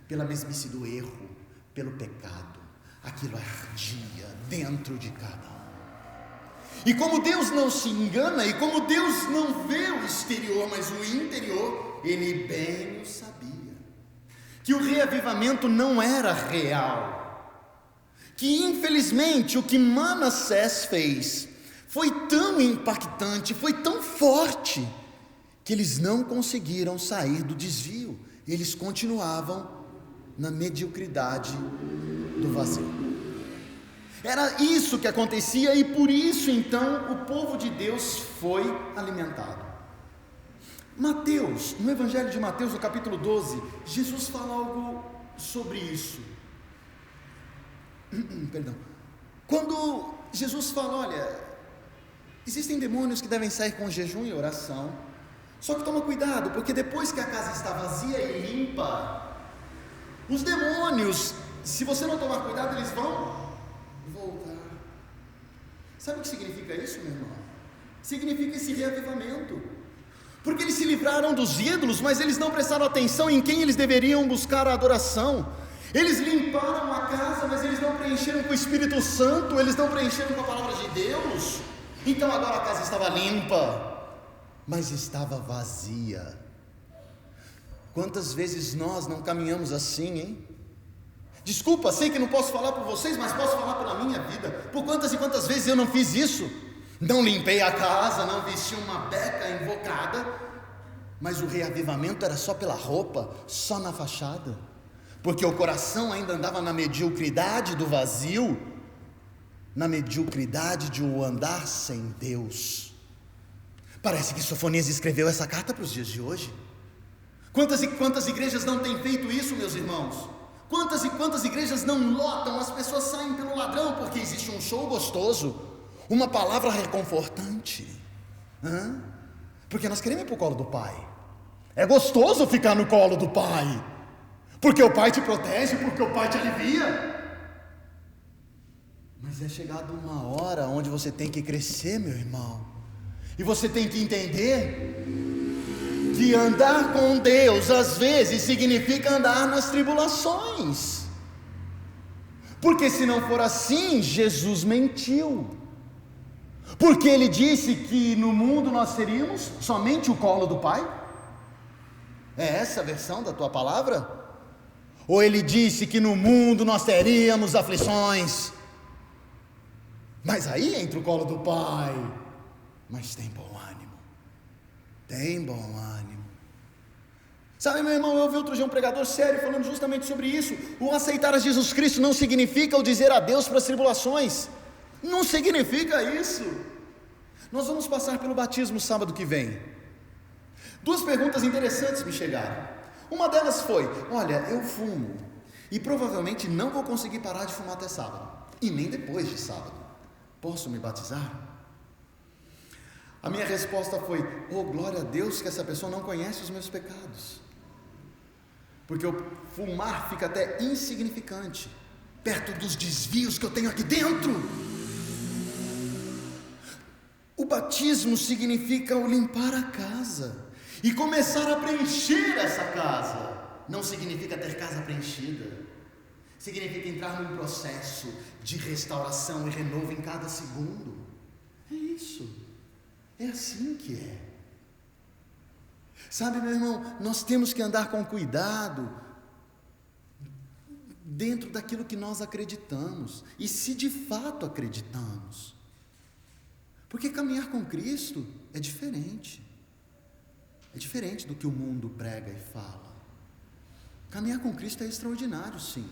pela mesmice do erro, pelo pecado. Aquilo ardia dentro de cada um. E como Deus não se engana, e como Deus não vê o exterior, mas o interior, Ele bem o sabia, que o reavivamento não era real, que infelizmente o que Manassés fez foi tão impactante, foi tão forte, que eles não conseguiram sair do desvio, eles continuavam na mediocridade do vazio. Era isso que acontecia, e por isso então o povo de Deus foi alimentado. Mateus, no Evangelho de Mateus, no capítulo 12, Jesus fala algo sobre isso. Quando Jesus fala, olha, existem demônios que devem sair com jejum e oração, só que toma cuidado, porque depois que a casa está vazia e limpa, os demônios, se você não tomar cuidado, eles vão voltar. Sabe o que significa isso, meu irmão? Significa esse reavivamento. Porque eles se livraram dos ídolos, mas eles não prestaram atenção em quem eles deveriam buscar a adoração. Eles limparam a casa, mas eles não preencheram com o Espírito Santo, eles não preencheram com a palavra de Deus. Então agora a casa estava limpa, mas estava vazia. Quantas vezes nós não caminhamos assim, hein? Desculpa, sei que não posso falar por vocês, mas posso falar pela minha vida. Por quantas e quantas vezes eu não fiz isso? Não limpei a casa, não vesti uma beca invocada, mas o reavivamento era só pela roupa, só na fachada. porque o coração ainda andava na mediocridade do vazio, na mediocridade de o andar sem Deus. Parece que Sofonias escreveu essa carta para os dias de hoje. Quantas e quantas igrejas não têm feito isso, meus irmãos? Quantas e quantas igrejas não lotam, as pessoas saem pelo ladrão, porque existe um show gostoso, uma palavra reconfortante, porque nós queremos ir para o colo do Pai. É gostoso ficar no colo do Pai, porque o Pai te protege, porque o Pai te alivia. Mas é chegado uma hora onde você tem que crescer, meu irmão, e você tem que entender que andar com Deus às vezes significa andar nas tribulações, porque se não for assim, Jesus mentiu, porque Ele disse que no mundo nós teríamos somente o colo do Pai. É essa a versão da tua palavra? Ou Ele disse que no mundo nós teríamos aflições, mas aí entra o colo do Pai, mas tem bom ânimo. Tem bom ânimo. Sabe, meu irmão, eu ouvi outro dia um pregador sério falando justamente sobre isso. O aceitar a Jesus Cristo não significa o dizer adeus para as tribulações. Não significa isso. Nós vamos passar pelo batismo sábado que vem. Duas perguntas interessantes me chegaram. Uma delas foi: olha, eu fumo e provavelmente não vou conseguir parar de fumar até sábado, e nem depois de sábado. Posso me batizar? A minha resposta foi: oh, glória a Deus que essa pessoa não conhece os meus pecados, porque o fumar fica até insignificante perto dos desvios que eu tenho aqui dentro. O batismo significa o limpar a casa e começar a preencher essa casa. Não significa ter casa preenchida, significa entrar num processo de restauração e renovo em cada segundo. É isso. É assim que é. Sabe, meu irmão, nós temos que andar com cuidado dentro daquilo que nós acreditamos, e se de fato acreditamos, porque caminhar com Cristo é diferente do que o mundo prega e fala. Caminhar com Cristo é extraordinário, sim.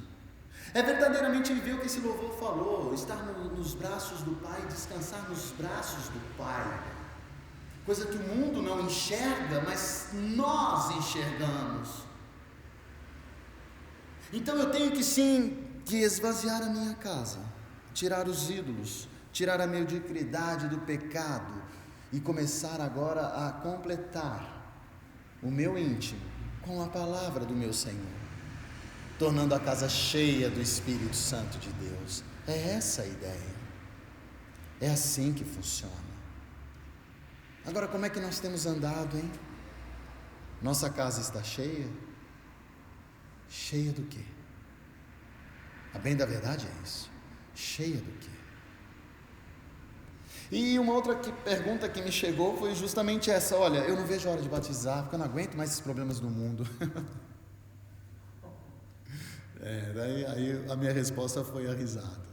É verdadeiramente viver o que esse louvor falou, estar nos braços do Pai, descansar nos braços do Pai, coisa que o mundo não enxerga, mas nós enxergamos. Então eu tenho que sim, que esvaziar a minha casa, tirar os ídolos, tirar a mediocridade do pecado e começar agora a completar o meu íntimo com a palavra do meu Senhor, tornando a casa cheia do Espírito Santo de Deus. É essa a ideia, é assim que funciona. Agora, como é que nós temos andado, hein? Nossa casa está cheia? Cheia do quê? A bem da verdade é isso. Cheia do quê? E uma outra pergunta que me chegou foi justamente essa: olha, eu não vejo a hora de batizar, porque eu não aguento mais esses problemas do mundo. Daí a minha resposta foi a risada.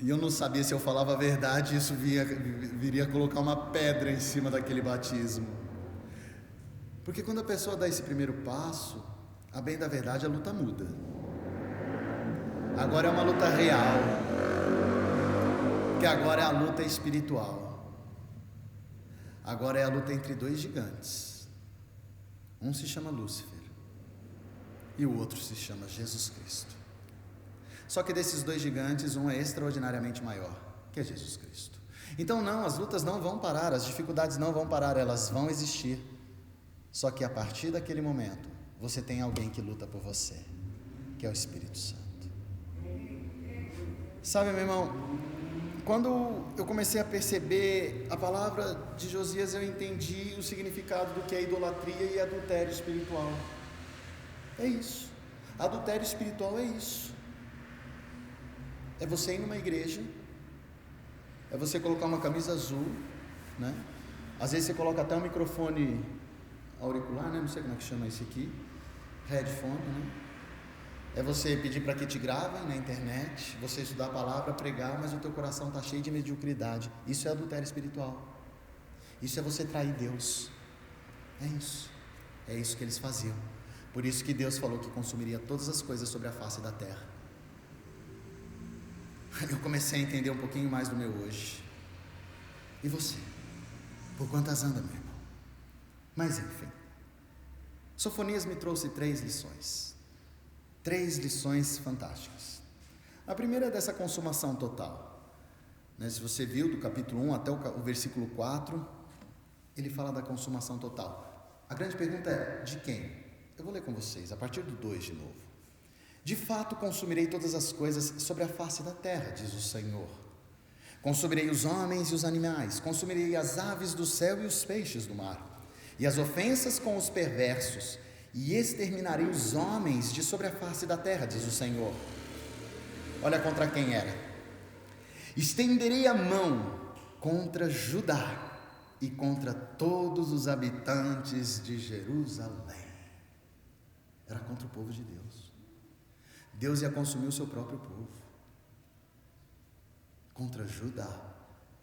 E eu não sabia se eu falava a verdade, isso viria a colocar uma pedra em cima daquele batismo. Porque quando a pessoa dá esse primeiro passo, a bem da verdade, a luta muda. Agora é uma luta real, que agora é a luta espiritual. Agora é a luta entre dois gigantes. Um se chama Lúcifer e o outro se chama Jesus Cristo. Só que desses dois gigantes, um é extraordinariamente maior, que é Jesus Cristo. Então não, as lutas não vão parar, as dificuldades não vão parar, elas vão existir. Só que a partir daquele momento, você tem alguém que luta por você, que é o Espírito Santo. Sabe, meu irmão, quando eu comecei a perceber a palavra de Josias, eu entendi o significado do que é idolatria e adultério espiritual. É isso. Adultério espiritual é isso. É você ir numa igreja, é você colocar uma camisa azul, né? Às vezes você coloca até um microfone auricular, né? Não sei como é que chama esse aqui, headphone, né? É você pedir para que te gravem na internet, você estudar a palavra, pregar, mas o teu coração está cheio de mediocridade. Isso é adultério espiritual. Isso é você trair Deus. É isso que eles faziam. Por isso que Deus falou que consumiria todas as coisas sobre a face da terra. Eu comecei a entender um pouquinho mais do meu hoje. E você? Por quantas anda, meu irmão? Mas enfim, Sofonias me trouxe 3 lições. 3 lições fantásticas. A primeira é dessa consumação total. Se você viu do capítulo 1 até o versículo 4, ele fala da consumação total. A grande pergunta é, de quem? Eu vou ler com vocês, a partir do 2 de novo. De fato consumirei todas as coisas sobre a face da terra, diz o Senhor. Consumirei os homens e os animais, consumirei as aves do céu e os peixes do mar, e as ofensas com os perversos, e exterminarei os homens de sobre a face da terra, diz o Senhor. Olha contra quem era. Estenderei a mão contra Judá e contra todos os habitantes de Jerusalém. Era contra o povo de Deus. Deus ia consumir o seu próprio povo. Contra Judá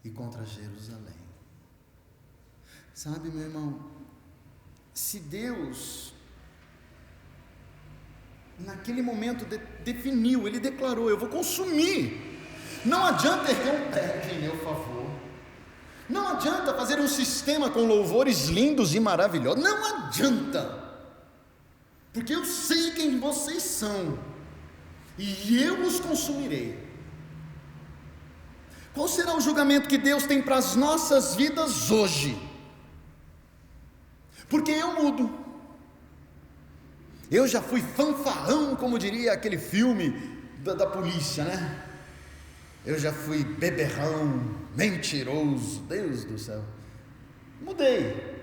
e contra Jerusalém. Sabe, meu irmão, se Deus naquele momento definiu, Ele declarou, eu vou consumir. Não adianta erguer um prédio em meu favor. Não adianta fazer um sistema com louvores lindos e maravilhosos. Não adianta. Porque eu sei quem vocês são. E eu os consumirei. Qual será o julgamento que Deus tem para as nossas vidas hoje? Porque eu mudo. Eu já fui fanfarrão, como diria aquele filme da polícia, né? Eu já fui beberrão, mentiroso, Deus do céu. Mudei.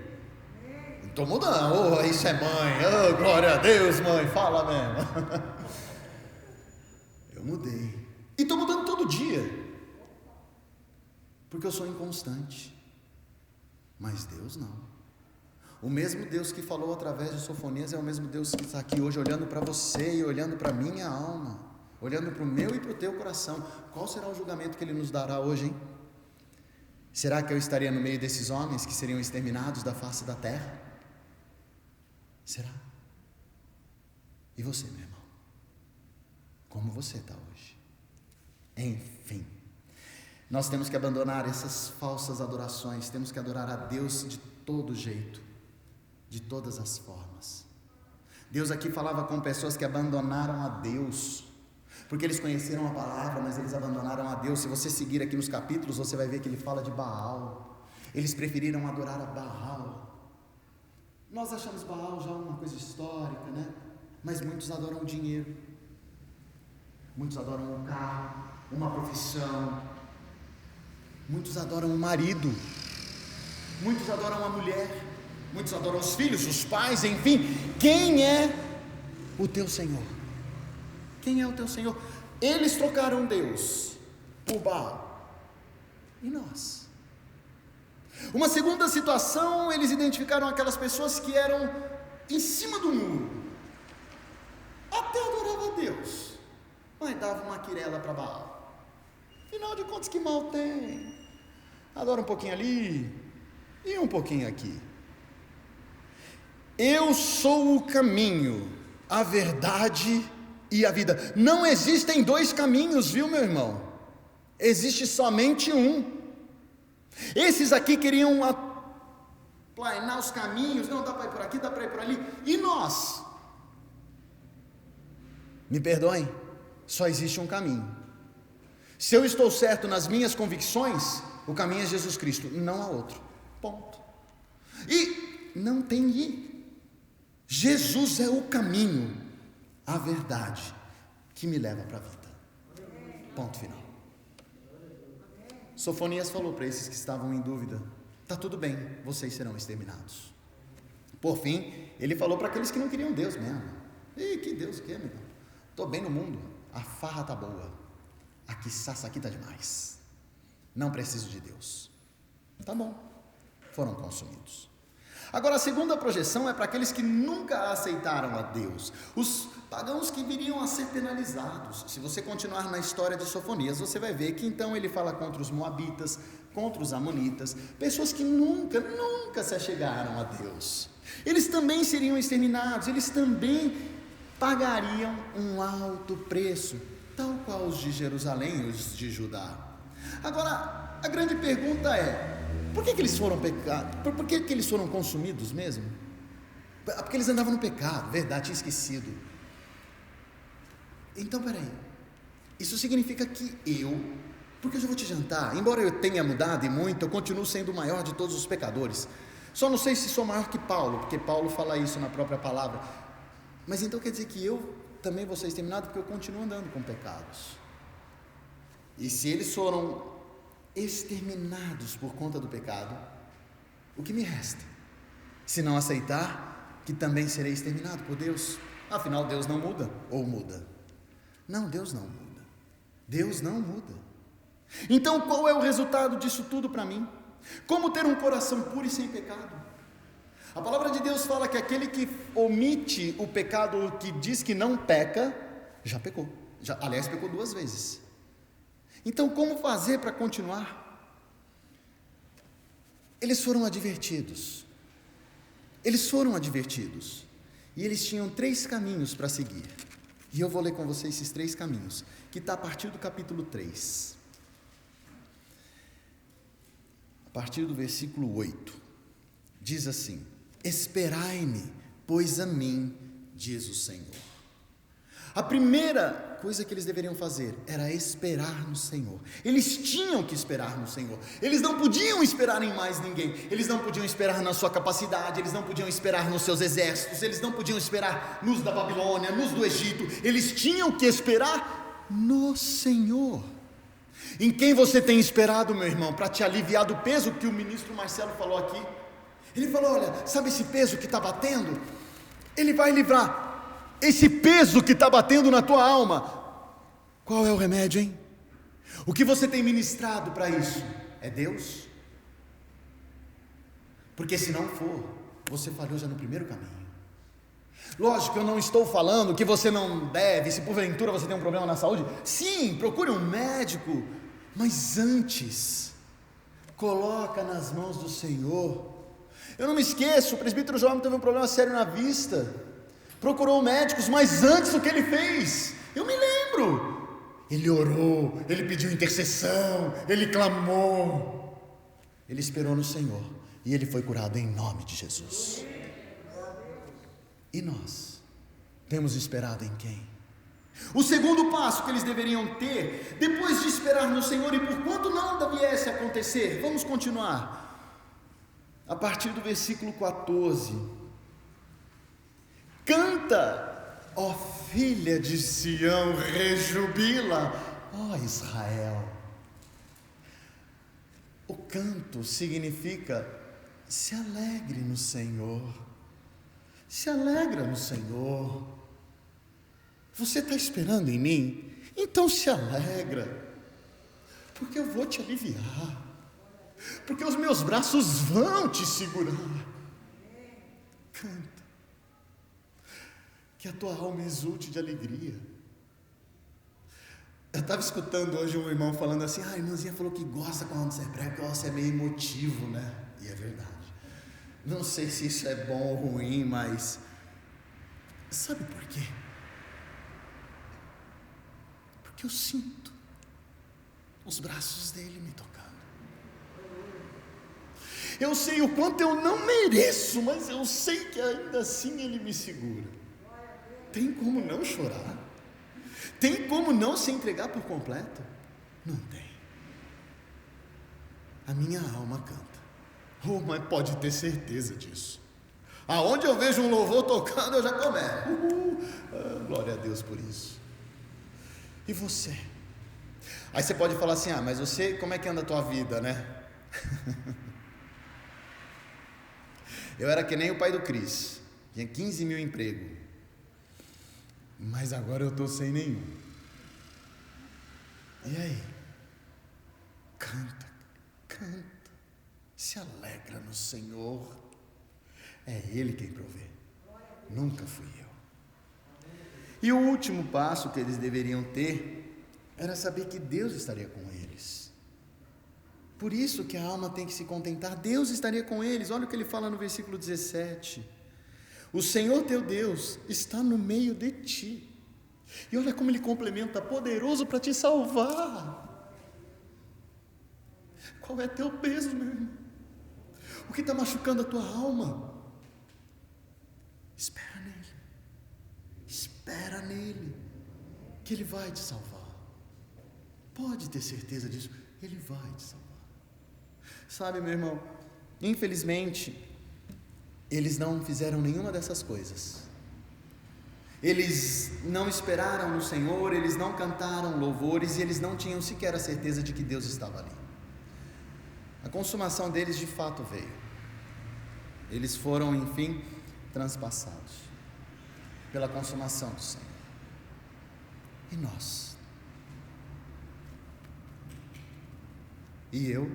Estou mudando. Oh, isso é mãe. Oh, glória a Deus, mãe. Fala mesmo. Eu mudei. E estou mudando todo dia. Porque eu sou inconstante. Mas Deus não. O mesmo Deus que falou através de Sofonias é o mesmo Deus que está aqui hoje olhando para você e olhando para a minha alma, olhando para o meu e para o teu coração. Qual será o julgamento que Ele nos dará hoje, hein? Será que eu estaria no meio desses homens que seriam exterminados da face da terra? Será? E você, meu irmão? Como você está hoje? Enfim, nós temos que abandonar essas falsas adorações, temos que adorar a Deus de todo jeito, de todas as formas. Deus aqui falava com pessoas que abandonaram a Deus, porque eles conheceram a palavra, mas eles abandonaram a Deus. Se você seguir aqui nos capítulos, você vai ver que ele fala de Baal. Eles preferiram adorar a Baal. Nós achamos Baal já uma coisa histórica, né? Mas muitos adoram o dinheiro, muitos adoram o carro, uma profissão, muitos adoram o marido, muitos adoram a mulher, muitos adoram os filhos, os pais, enfim. Quem é o teu Senhor? Quem é o teu Senhor? Eles trocaram Deus por Baal. E nós? Uma segunda situação, eles identificaram aquelas pessoas que eram em cima do muro. Até adorava a Deus, mas dava uma quirela para Baal. Afinal de contas, que mal tem? Adora um pouquinho ali e um pouquinho aqui. Eu sou o caminho, a verdade e a vida. Não existem 2 caminhos, viu, meu irmão? Existe somente um. Esses aqui queriam aplanar os caminhos. Não, dá para ir por aqui, dá para ir por ali. E nós? Me perdoem, só existe um caminho. Se eu estou certo nas minhas convicções, o caminho é Jesus Cristo, não há outro. Ponto. E não tem ir. Jesus é o caminho, a verdade que me leva para a vida. Ponto final. Sofonias falou para esses que estavam em dúvida: está tudo bem, vocês serão exterminados. Por fim, ele falou para aqueles que não queriam Deus mesmo: e que Deus quer, meu irmão? Estou bem no mundo, a farra está boa, a quiçaça aqui está demais, não preciso de Deus. Tá bom, foram consumidos. Agora, a segunda projeção é para aqueles que nunca aceitaram a Deus. Os Pagãos que viriam a ser penalizados. Se você continuar na história de Sofonias, você vai ver que então ele fala contra os moabitas, contra os amonitas, pessoas que nunca se achegaram a Deus. Eles também seriam exterminados, eles também pagariam um alto preço, tal qual os de Jerusalém, os de Judá. Agora, a grande pergunta é: por que eles foram pecados? Por que eles foram consumidos mesmo? Porque eles andavam no pecado, verdade, tinha esquecido. Então, peraí, isso significa que porque eu já vou te jantar, embora eu tenha mudado e muito, eu continuo sendo o maior de todos os pecadores. Só não sei se sou maior que Paulo, porque Paulo fala isso na própria palavra. Mas então quer dizer que eu também vou ser exterminado, porque eu continuo andando com pecados. E se eles foram exterminados por conta do pecado, o que me resta? Se não aceitar que também serei exterminado por Deus. Afinal, Deus não muda, ou muda? Não, Deus não muda. Deus não muda. Então, qual é o resultado disso tudo para mim? Como ter um coração puro e sem pecado? A palavra de Deus fala que aquele que omite o pecado, que diz que não peca, já pecou. Aliás, pecou 2 vezes. Então, como fazer para continuar? Eles foram advertidos. E eles tinham 3 caminhos para seguir. E eu vou ler com vocês esses 3 caminhos, que está a partir do capítulo 3. A partir do versículo 8. Diz assim: esperai-me, pois a mim, diz o Senhor. A primeira coisa que eles deveriam fazer era esperar no Senhor. Eles tinham que esperar no Senhor. Eles não podiam esperar em mais ninguém. Eles não podiam esperar na sua capacidade. Eles não podiam esperar nos seus exércitos. Eles não podiam esperar nos da Babilônia, nos do Egito. Eles tinham que esperar no Senhor. Em quem você tem esperado, meu irmão, para te aliviar do peso que o ministro Marcelo falou aqui? Ele falou: olha, sabe esse peso que está batendo? Ele vai livrar. Esse peso que está batendo na tua alma, qual é o remédio, hein? O que você tem ministrado para isso? É Deus? Porque se não for, você falhou já no primeiro caminho. Lógico, eu não estou falando que você não deve, se porventura você tem um problema na saúde, sim, procure um médico, mas antes, coloca nas mãos do Senhor. Eu não me esqueço, o presbítero João teve um problema sério na vista, procurou médicos, mas antes o que ele fez? Eu me lembro, ele orou, ele pediu intercessão, ele clamou, ele esperou no Senhor, e ele foi curado em nome de Jesus. E nós temos esperado em quem? O segundo passo que eles deveriam ter, depois de esperar no Senhor, e por quanto nada viesse a acontecer, vamos continuar, a partir do versículo 14, canta, ó filha de Sião, rejubila, ó Israel. O canto significa: se alegre no Senhor, se alegra no Senhor. Você está esperando em mim? Então se alegra, porque eu vou te aliviar, porque os meus braços vão te segurar. Canta, que a tua alma exulte de alegria. Eu estava escutando hoje um irmão falando assim: a irmãzinha falou que gosta quando você prega, porque você é meio emotivo, né? E é verdade. Não sei se isso é bom ou ruim, mas sabe por quê? Porque eu sinto os braços dele me tocando. Eu sei o quanto eu não mereço, mas eu sei que ainda assim ele me segura. Tem como não chorar? Tem como não se entregar por completo? Não tem. A minha alma canta. Oh, mas pode ter certeza disso. Aonde eu vejo um louvor tocando, eu já começo. Glória a Deus por isso. E você? Aí você pode falar assim: mas você, como é que anda a tua vida, né? Eu era que nem o pai do Cris, tinha 15 mil empregos, mas agora eu estou sem nenhum. E aí? Canta, canta, se alegra no Senhor. É Ele quem provê, nunca fui eu. E o último passo que eles deveriam ter era saber que Deus estaria com eles. Por isso que a alma tem que se contentar, Deus estaria com eles. Olha o que ele fala no versículo 17: o Senhor teu Deus está no meio de ti. E olha como ele complementa: poderoso para te salvar. Qual é teu peso, meu irmão? O que está machucando a tua alma? Espera nele, que ele vai te salvar. Pode ter certeza disso, ele vai te salvar. Sabe, meu irmão, infelizmente, eles não fizeram nenhuma dessas coisas. Eles não esperaram no Senhor, eles não cantaram louvores e eles não tinham sequer a certeza de que Deus estava ali. A consumação deles de fato veio. Eles foram, enfim, transpassados pela consumação do Senhor. E nós? E eu?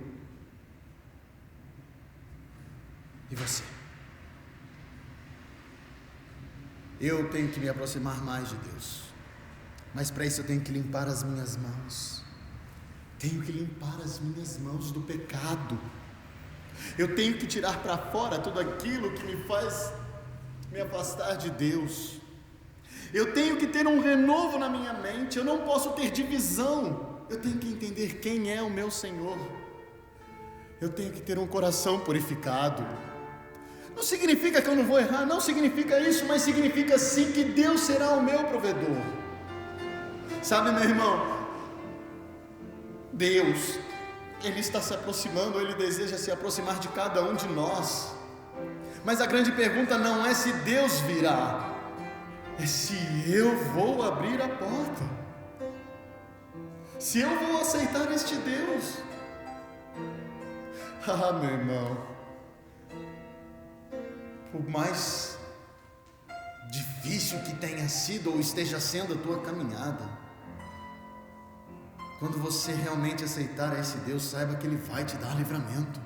E você? Eu tenho que me aproximar mais de Deus, mas para isso eu tenho que limpar as minhas mãos. Tenho que limpar as minhas mãos do pecado. Eu tenho que tirar para fora tudo aquilo que me faz me afastar de Deus. Eu tenho que ter um renovo na minha mente. Eu não posso ter divisão. Eu tenho que entender quem é o meu Senhor. Eu tenho que ter um coração purificado. Não significa que eu não vou errar, não significa isso, mas significa sim que Deus será o meu provedor. Sabe, meu irmão, Deus, Ele está se aproximando, Ele deseja se aproximar de cada um de nós. Mas a grande pergunta não é se Deus virá, é se eu vou abrir a porta, se eu vou aceitar este Deus. Ah, meu irmão, por mais difícil que tenha sido ou esteja sendo a tua caminhada, quando você realmente aceitar esse Deus, saiba que Ele vai te dar livramento.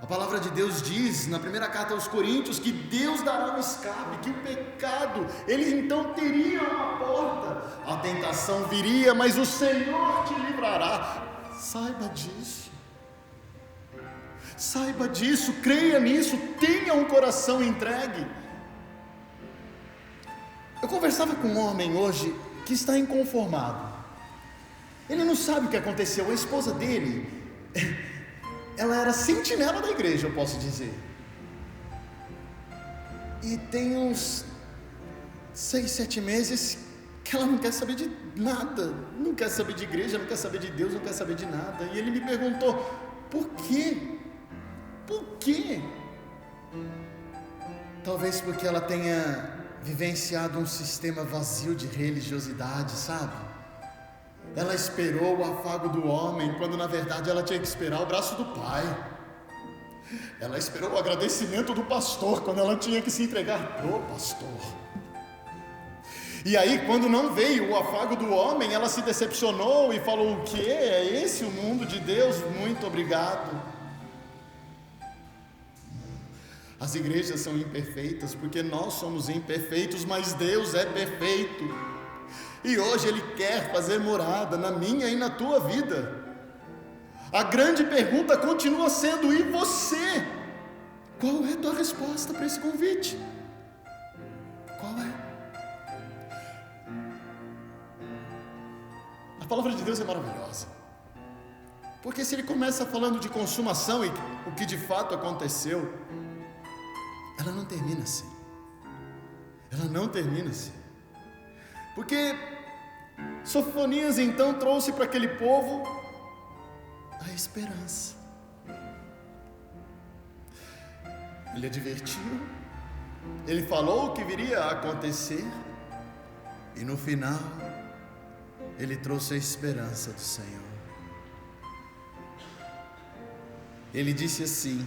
A palavra de Deus diz na primeira carta aos Coríntios que Deus dará um escape, que o pecado, ele então teria uma porta, a tentação viria, mas o Senhor te livrará. Saiba disso, creia nisso, tenha um coração entregue. Eu conversava com um homem hoje que está inconformado. Ele não sabe o que aconteceu. A esposa dele, ela era sentinela da igreja, eu posso dizer. E tem uns 6, 7 meses que ela não quer saber de nada. Não quer saber de igreja, não quer saber de Deus, não quer saber de nada. E ele me perguntou: por quê? Por quê? Talvez porque ela tenha vivenciado um sistema vazio de religiosidade, sabe? Ela esperou o afago do homem, quando na verdade ela tinha que esperar o braço do Pai. Ela esperou o agradecimento do pastor, quando ela tinha que se entregar pro pastor. E aí, quando não veio o afago do homem, ela se decepcionou e falou: o quê? É esse o mundo de Deus? Muito obrigado. As igrejas são imperfeitas, porque nós somos imperfeitos, mas Deus é perfeito. E hoje Ele quer fazer morada na minha e na tua vida. A grande pergunta continua sendo: e você? Qual é a tua resposta para esse convite? Qual é? A palavra de Deus é maravilhosa, porque se Ele começa falando de consumação e o que de fato aconteceu, ela não termina assim. Ela não termina assim. Porque Sofonias então trouxe para aquele povo a esperança. Ele advertiu, ele falou o que viria a acontecer, e no final ele trouxe a esperança do Senhor. Ele disse assim,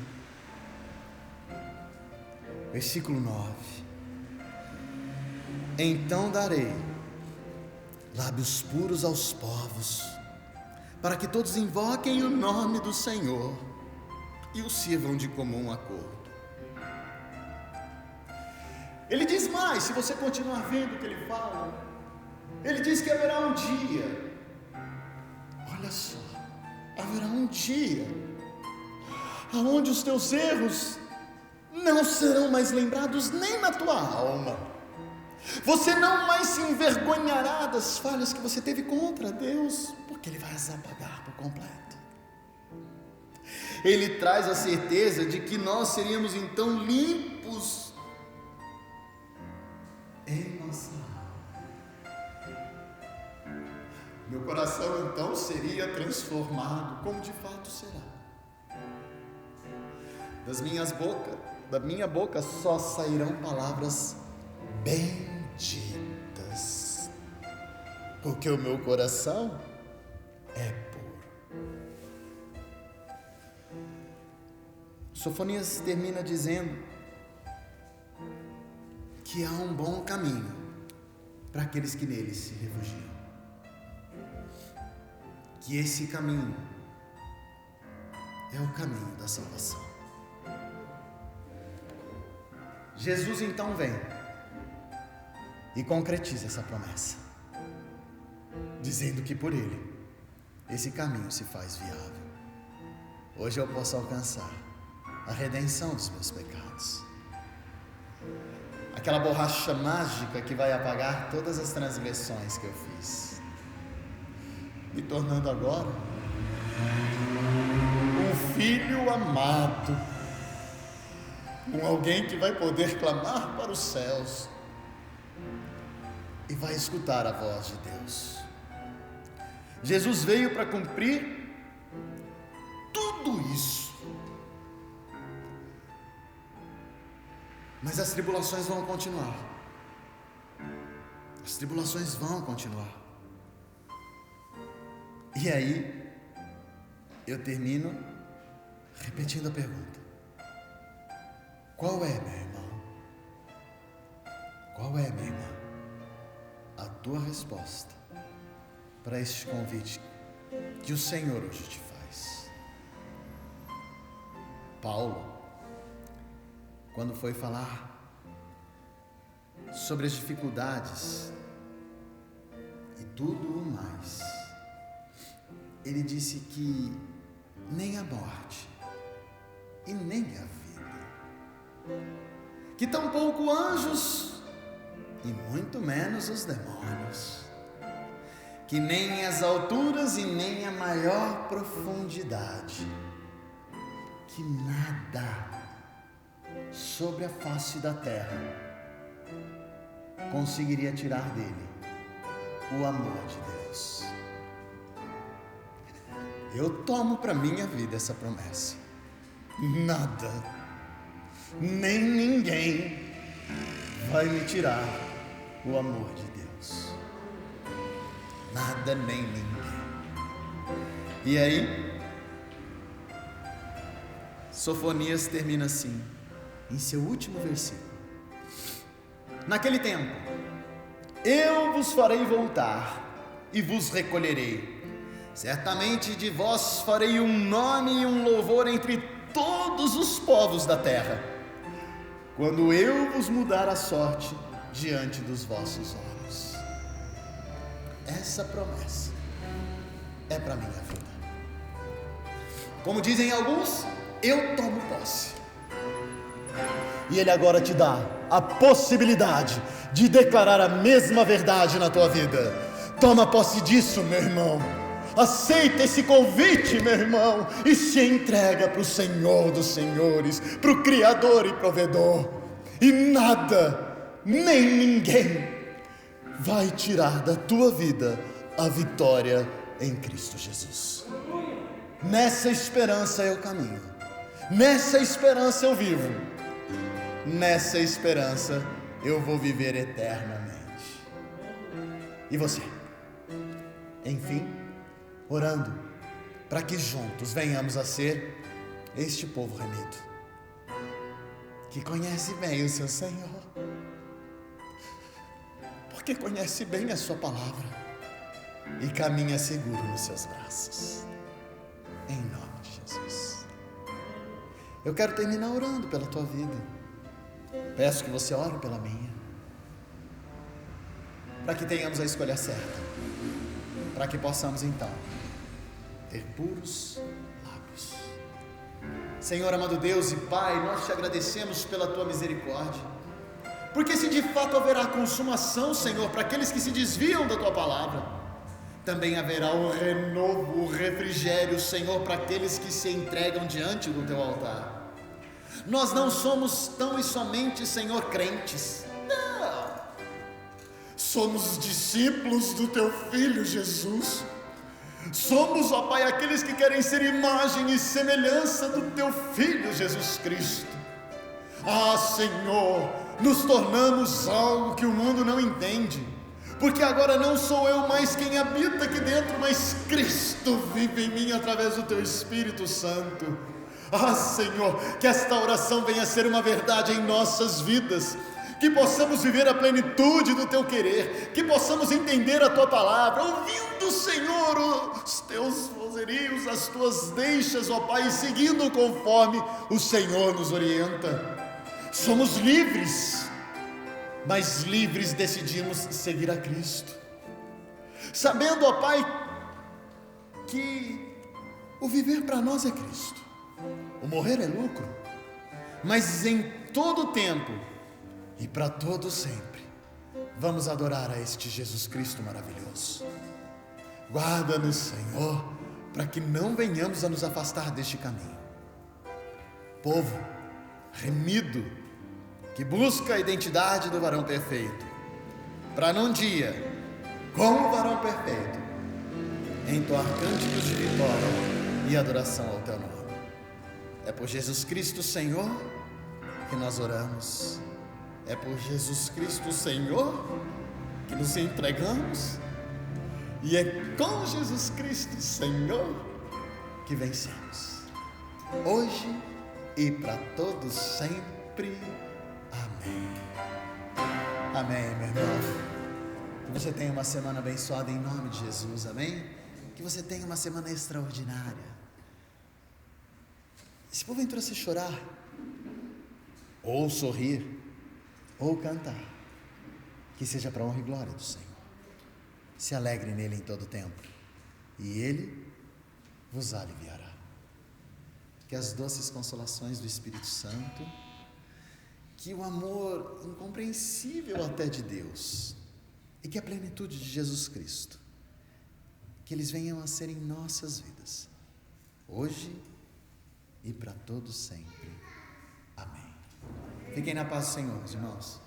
versículo 9: então darei lábios puros aos povos, para que todos invoquem o nome do Senhor e o sirvam de comum acordo. Ele diz mais, se você continuar vendo o que ele fala, ele diz que haverá um dia, olha só, haverá um dia, aonde os teus erros não serão mais lembrados nem na tua alma, você não mais se envergonhará das falhas que você teve contra Deus, porque Ele vai as apagar por completo. Ele traz a certeza de que nós seríamos então limpos em nossa alma. Meu coração então seria transformado, como de fato será. Da minha boca só sairão palavras benditas, porque o meu coração é puro. Sofonias termina dizendo que há um bom caminho para aqueles que nele se refugiam, que esse caminho é o caminho da salvação. Jesus então vem e concretiza essa promessa, dizendo que por ele esse caminho se faz viável. Hoje eu posso alcançar a redenção dos meus pecados, aquela borracha mágica que vai apagar todas as transgressões que eu fiz, me tornando agora um filho amado, alguém que vai poder clamar para os céus e vai escutar a voz de Deus. Jesus veio para cumprir tudo isso, mas as tribulações vão continuar. As tribulações vão continuar. E aí eu termino repetindo a pergunta: qual é, meu irmão? Qual é, minha irmã, a tua resposta para este convite que o Senhor hoje te faz? Paulo, quando foi falar sobre as dificuldades e tudo o mais, ele disse que nem a morte e nem a vida, que tampouco anjos e muito menos os demônios, que nem as alturas e nem a maior profundidade, que nada sobre a face da terra conseguiria tirar dele o amor de Deus. Eu tomo para minha vida essa promessa: nada, nem ninguém vai me tirar o amor de Deus. Nada nem ninguém. E aí, Sofonias termina assim, em seu último versículo: naquele tempo, eu vos farei voltar e vos recolherei. Certamente de vós farei um nome e um louvor entre todos os povos da terra, quando eu vos mudar a sorte diante dos vossos olhos. Essa promessa é para minha vida. Como dizem alguns, eu tomo posse. E Ele agora te dá a possibilidade de declarar a mesma verdade na tua vida. Toma posse disso, meu irmão. Aceita esse convite, meu irmão, e se entrega para o Senhor dos Senhores, para o Criador e Provedor. E nada, nem ninguém vai tirar da tua vida a vitória em Cristo Jesus. Nessa esperança eu caminho, nessa esperança eu vivo, nessa esperança eu vou viver eternamente. E você? Enfim, orando para que juntos venhamos a ser este povo remido, que conhece bem o seu Senhor, porque conhece bem a sua palavra e caminha seguro nos seus braços. Em nome de Jesus. Eu quero terminar orando pela tua vida. Peço que você ore pela minha, para que tenhamos a escolha certa, para que possamos então ter puros lábios. Senhor amado Deus e Pai, nós te agradecemos pela tua misericórdia, porque se de fato haverá consumação, Senhor, para aqueles que se desviam da tua palavra, também haverá o renovo, o refrigério, Senhor, para aqueles que se entregam diante do teu altar. Nós não somos tão e somente, Senhor, crentes, não, somos discípulos do teu Filho Jesus. Somos, ó Pai, aqueles que querem ser imagem e semelhança do teu Filho Jesus Cristo. Ah, Senhor, nos tornamos algo que o mundo não entende, porque agora não sou eu mais quem habita aqui dentro, mas Cristo vive em mim através do teu Espírito Santo. Ah, Senhor, que esta oração venha a ser uma verdade em nossas vidas, que possamos viver a plenitude do teu querer, que possamos entender a tua palavra, ouvindo, Senhor, os teus vozerios, as tuas deixas, ó Pai, seguindo conforme o Senhor nos orienta. Somos livres, mas livres decidimos seguir a Cristo, sabendo, ó Pai, que o viver para nós é Cristo, o morrer é lucro, mas em todo tempo e para todo sempre vamos adorar a este Jesus Cristo maravilhoso. Guarda-nos, Senhor, para que não venhamos a nos afastar deste caminho. Povo remido, que busca a identidade do varão perfeito, para num dia, como o varão perfeito, entoar cânticos de vitória e adoração ao teu nome. É por Jesus Cristo, Senhor, que nós oramos. É por Jesus Cristo, Senhor, que nos entregamos. E é com Jesus Cristo, Senhor, que vencemos. Hoje e para todos sempre. Amém. Amém, meu irmão. Que você tenha uma semana abençoada em nome de Jesus, amém? Que você tenha uma semana extraordinária. Se porventura se chorar, ou sorrir, ou cantar, que seja para a honra e glória do Senhor. Se alegre nele em todo tempo, e ele vos aliviará. Que as doces consolações do Espírito Santo, que o amor incompreensível até de Deus, e que a plenitude de Jesus Cristo, que eles venham a ser em nossas vidas, hoje e para todos sempre. Amém. Fiquem na paz do Senhor, meus irmãos.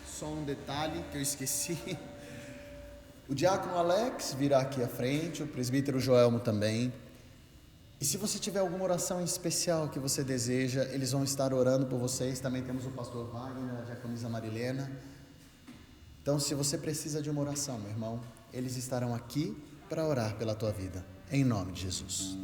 Só um detalhe que eu esqueci. O diácono Alex virá aqui à frente, o presbítero Joelmo também. E se você tiver alguma oração em especial que você deseja, eles vão estar orando por vocês. Também temos o pastor Wagner, a diaconisa Marilena. Então, se você precisa de uma oração, meu irmão, eles estarão aqui para orar pela tua vida, em nome de Jesus.